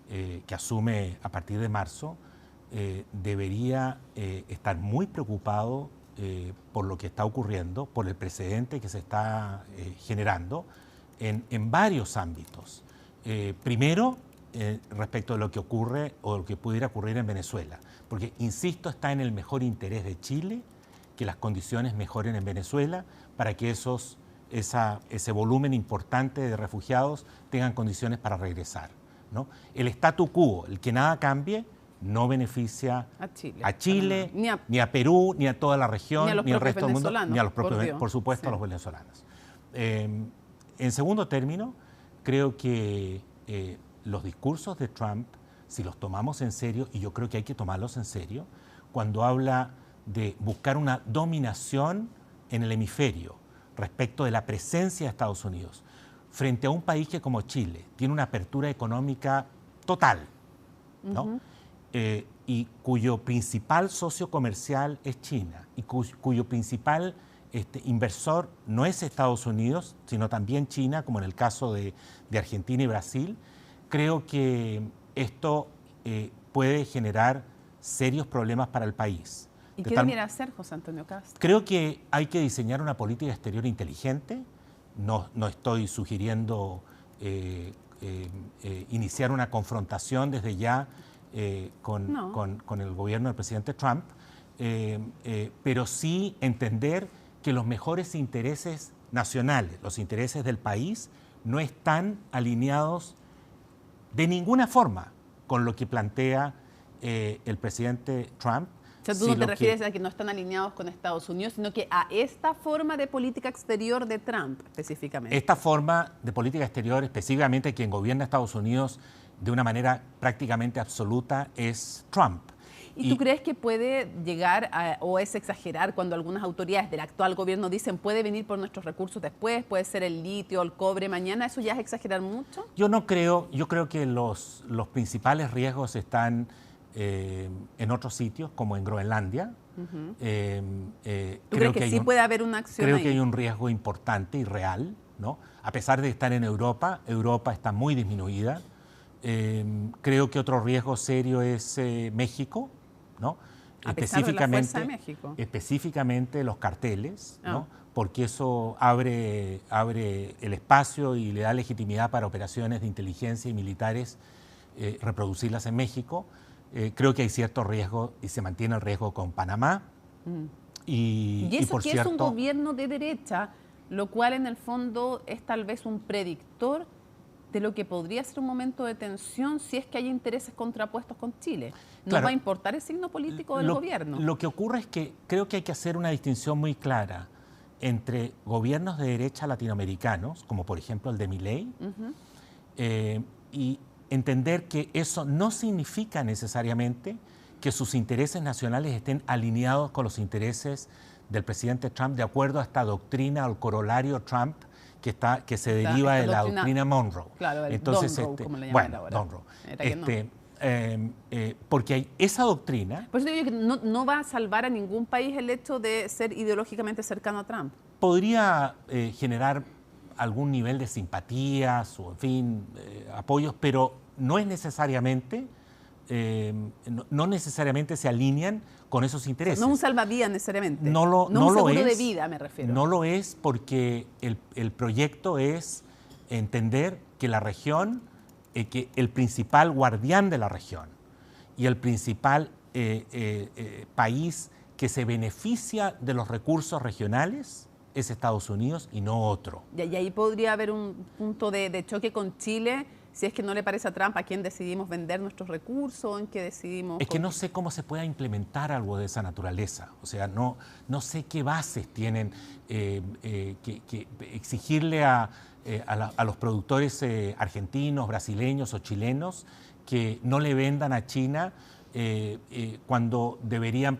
que asume a partir de marzo, debería estar muy preocupado por lo que está ocurriendo, por el precedente que se está generando en varios ámbitos. Primero, respecto de lo que ocurre o lo que pudiera ocurrir en Venezuela, porque, insisto, está en el mejor interés de Chile que las condiciones mejoren en Venezuela para que ese volumen importante de refugiados tengan condiciones para regresar, ¿no? El statu quo, el que nada cambie, no beneficia a Chile, ni a Perú, ni a toda la región, ni al resto del mundo, ni a los propios, por supuesto, sí, a los venezolanos. En segundo término, creo que los discursos de Trump, si los tomamos en serio, y yo creo que hay que tomarlos en serio, cuando habla de buscar una dominación en el hemisferio respecto de la presencia de Estados Unidos, frente a un país que como Chile tiene una apertura económica total, ¿no? Y cuyo principal socio comercial es China, y cuyo principal inversor no es Estados Unidos, sino también China, como en el caso de Argentina y Brasil, creo que esto puede generar serios problemas para el país. ¿Y qué debiera hacer José Antonio Kast? Creo que hay que diseñar una política exterior inteligente. No estoy sugiriendo iniciar una confrontación desde ya con el gobierno del presidente Trump, pero sí entender que los mejores intereses nacionales, los intereses del país, no están alineados de ninguna forma con lo que plantea el presidente Trump. O sea, tú no te refieres a que no están alineados con Estados Unidos, sino que a esta forma de política exterior de Trump específicamente. Esta forma de política exterior, específicamente quien gobierna Estados Unidos de una manera prácticamente absoluta, es Trump. ¿Y tú crees que puede llegar o es exagerar cuando algunas autoridades del actual gobierno dicen puede venir por nuestros recursos después, puede ser el litio, el cobre mañana? ¿Eso ya es exagerar mucho? Yo no creo, yo creo que los principales riesgos están en otros sitios, como en Groenlandia. ¿Tú Creo crees que sí puede haber una acción Creo ahí? que hay un riesgo importante y real, ¿no? A pesar de estar en Europa, Europa está muy disminuida. Creo que otro riesgo serio es México, ¿no? A pesar de la fuerza de México. Específicamente los carteles, ¿no? Porque eso abre el espacio y le da legitimidad para operaciones de inteligencia y militares, reproducirlas en México. Creo que hay cierto riesgo y se mantiene el riesgo con Panamá. Y eso por que cierto, es un gobierno de derecha, lo cual en el fondo es tal vez un predictor de lo que podría ser un momento de tensión si es que hay intereses contrapuestos con Chile. No claro, va a importar el signo político del gobierno. Lo que ocurre es que creo que hay que hacer una distinción muy clara entre gobiernos de derecha latinoamericanos, como por ejemplo el de Milei, y entender que eso no significa necesariamente que sus intereses nacionales estén alineados con los intereses del presidente Trump, de acuerdo a esta doctrina o el corolario Trump que se deriva de la doctrina Monroe. Claro, el entonces, Monroe, como le llaman ahora. Monroe. Porque hay esa doctrina. Por eso digo que no va a salvar a ningún país el hecho de ser ideológicamente cercano a Trump. Podría generar algún nivel de simpatías o, en fin, apoyos, pero no es necesariamente, no necesariamente se alinean con esos intereses. No un salvavidas necesariamente. No un seguro de vida, me refiero. No lo es porque el proyecto es entender que la región, que el principal guardián de la región y el principal país que se beneficia de los recursos regionales es Estados Unidos y no otro. Y ahí podría haber un punto de choque con Chile, si es que no le parece a Trump a quién decidimos vender nuestros recursos, en qué decidimos... Es que no sé cómo se pueda implementar algo de esa naturaleza. O sea, no sé qué bases tienen que exigirle a los productores argentinos, brasileños o chilenos que no le vendan a China cuando deberían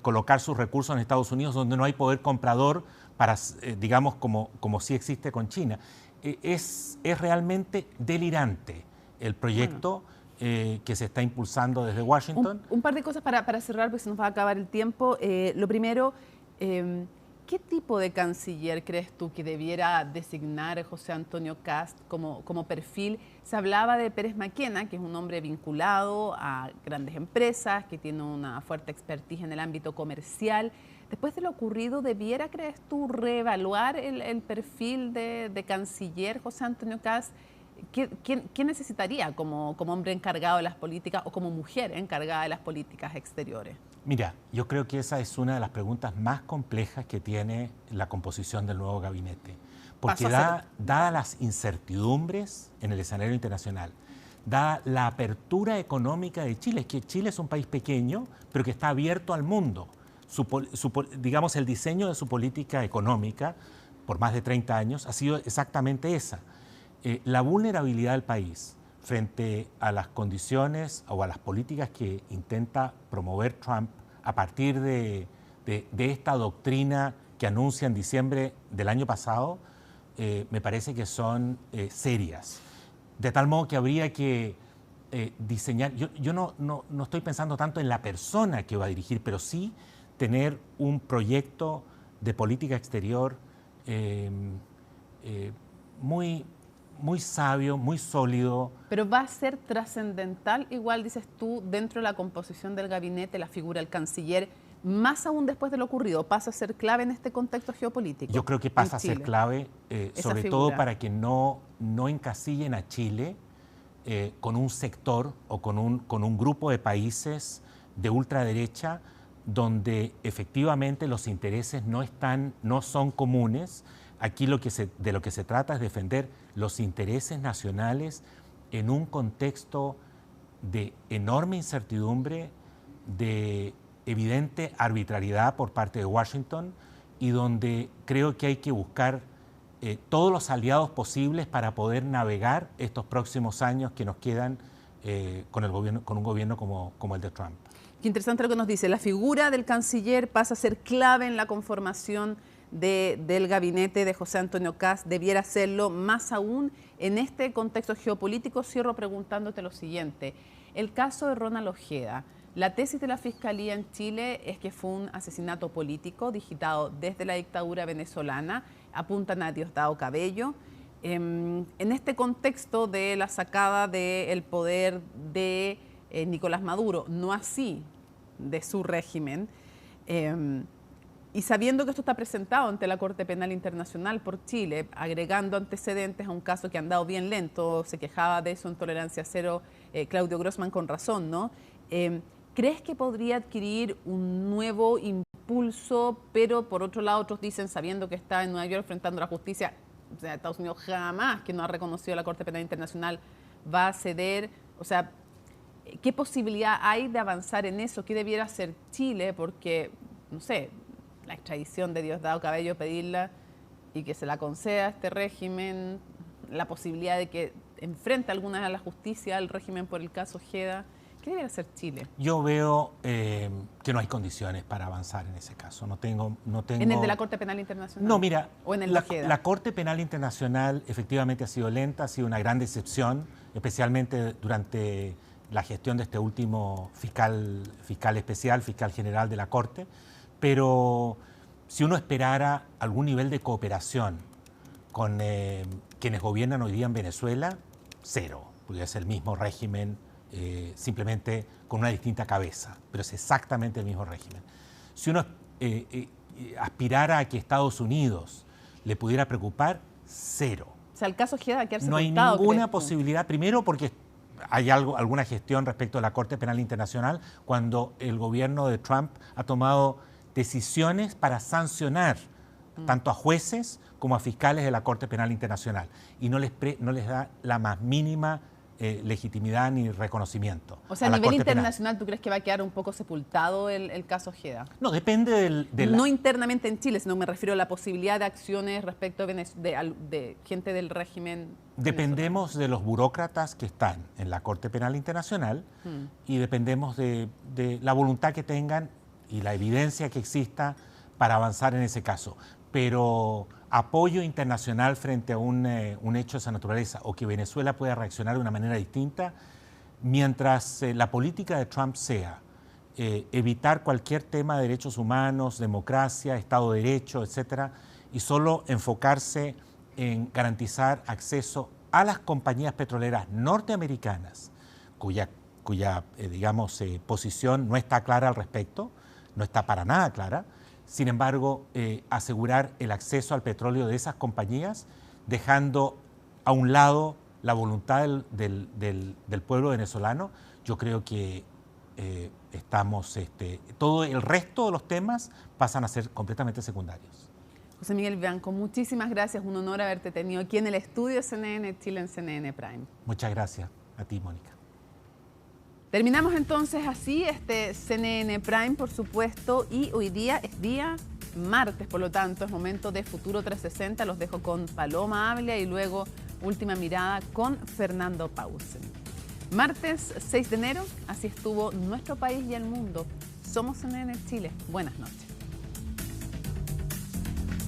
colocar sus recursos en Estados Unidos, donde no hay poder comprador para, digamos, como sí existe con China. Es realmente delirante el proyecto que se está impulsando desde Washington. Un par de cosas para cerrar, porque se nos va a acabar el tiempo. Lo primero, ¿qué tipo de canciller crees tú que debiera designar José Antonio Kast como perfil? Se hablaba de Pérez Maquena, que es un hombre vinculado a grandes empresas, que tiene una fuerte expertise en el ámbito comercial. Después de lo ocurrido, ¿debiera, crees tú, reevaluar el perfil de canciller José Antonio Kast? ¿Qué necesitaría como hombre encargado de las políticas o como mujer encargada de las políticas exteriores? Mira, yo creo que esa es una de las preguntas más complejas que tiene la composición del nuevo gabinete. Porque dadas las incertidumbres en el escenario internacional, dada la apertura económica de Chile, es que Chile es un país pequeño, pero que está abierto al mundo. Digamos, el diseño de su política económica por más de 30 años ha sido exactamente esa. La vulnerabilidad del país frente a las condiciones o a las políticas que intenta promover Trump a partir de esta doctrina que anuncia en diciembre del año pasado, me parece que son serias. De tal modo que habría que diseñar, yo no estoy pensando tanto en la persona que va a dirigir, pero sí tener un proyecto de política exterior muy sabio, muy sólido. Pero va a ser trascendental, igual dices tú, dentro de la composición del gabinete, la figura del canciller, más aún después de lo ocurrido, ¿pasa a ser clave en este contexto geopolítico? Yo creo que pasa a ser clave, sobre todo para que no encasillen a Chile con un sector o con un grupo de países de ultraderecha donde efectivamente los intereses no son comunes, Aquí de lo que se trata es defender los intereses nacionales en un contexto de enorme incertidumbre, de evidente arbitrariedad por parte de Washington y donde creo que hay que buscar todos los aliados posibles para poder navegar estos próximos años que nos quedan con un gobierno como el de Trump. Qué interesante lo que nos dice. La figura del canciller pasa a ser clave en la conformación del gabinete de José Antonio Kast. Debiera serlo más aún en este contexto geopolítico. Cierro preguntándote lo siguiente. El caso de Ronald Ojeda. La tesis de la Fiscalía en Chile es que fue un asesinato político digitado desde la dictadura venezolana. Apuntan a Diosdado Cabello. En este contexto de la sacada del poder de Nicolás Maduro, no así de su régimen, y sabiendo que esto está presentado ante la Corte Penal Internacional por Chile, agregando antecedentes a un caso que ha andado bien lento, se quejaba de eso en Tolerancia Cero Claudio Grossman con razón, ¿no? ¿Crees que podría adquirir un nuevo impulso, pero por otro lado otros dicen, sabiendo que está en Nueva York enfrentando la justicia, o sea, Estados Unidos jamás, que no ha reconocido la Corte Penal Internacional, va a ceder? O sea, ¿qué posibilidad hay de avanzar en eso? ¿Qué debiera hacer Chile? Porque, no sé, la extradición de Diosdado Cabello, pedirla y que se la conceda a este régimen, la posibilidad de que enfrente alguna a la justicia al régimen por el caso Ojeda. ¿Qué debería hacer Chile? Yo veo que no hay condiciones para avanzar en ese caso. No tengo... ¿En el de la Corte Penal Internacional? No, mira, ¿O en el de Ojeda? La Corte Penal Internacional efectivamente ha sido lenta, ha sido una gran decepción, especialmente durante la gestión de este último fiscal especial, fiscal general de la Corte. Pero si uno esperara algún nivel de cooperación con quienes gobiernan hoy día en Venezuela, cero, porque es el mismo régimen, simplemente con una distinta cabeza, pero es exactamente el mismo régimen. Si uno aspirara a que Estados Unidos le pudiera preocupar, cero. O sea, el caso Ojeda va a quedar sepultado. No hay ninguna posibilidad, primero porque hay alguna gestión respecto a la Corte Penal Internacional cuando el gobierno de Trump ha tomado decisiones para sancionar tanto a jueces como a fiscales de la Corte Penal Internacional y no les da la más mínima legitimidad ni reconocimiento. O sea, a nivel internacional, ¿tú crees que va a quedar un poco sepultado el caso Ojeda? No, depende No internamente en Chile, sino me refiero a la posibilidad de acciones respecto de gente del régimen. Dependemos de los burócratas que están en la Corte Penal Internacional y dependemos de la voluntad que tengan y la evidencia que exista para avanzar en ese caso. Pero apoyo internacional frente a un hecho de esa naturaleza o que Venezuela pueda reaccionar de una manera distinta, mientras la política de Trump sea evitar cualquier tema de derechos humanos, democracia, Estado de Derecho, etcétera, y solo enfocarse en garantizar acceso a las compañías petroleras norteamericanas, cuya digamos, posición no está clara al respecto, no está para nada clara. Sin embargo, asegurar el acceso al petróleo de esas compañías, dejando a un lado la voluntad del pueblo venezolano, yo creo que todo el resto de los temas pasan a ser completamente secundarios. José Miguel Vivanco, muchísimas gracias. Un honor haberte tenido aquí en el estudio CNN Chile en CNN Prime. Muchas gracias a ti, Mónica. Terminamos entonces así este CNN Prime, por supuesto, y hoy día es día martes, por lo tanto es momento de Futuro 360. Los dejo con Paloma Ávila y luego Última Mirada con Fernando Pausen. Martes 6 de enero, así estuvo nuestro país y el mundo. Somos CNN Chile. Buenas noches.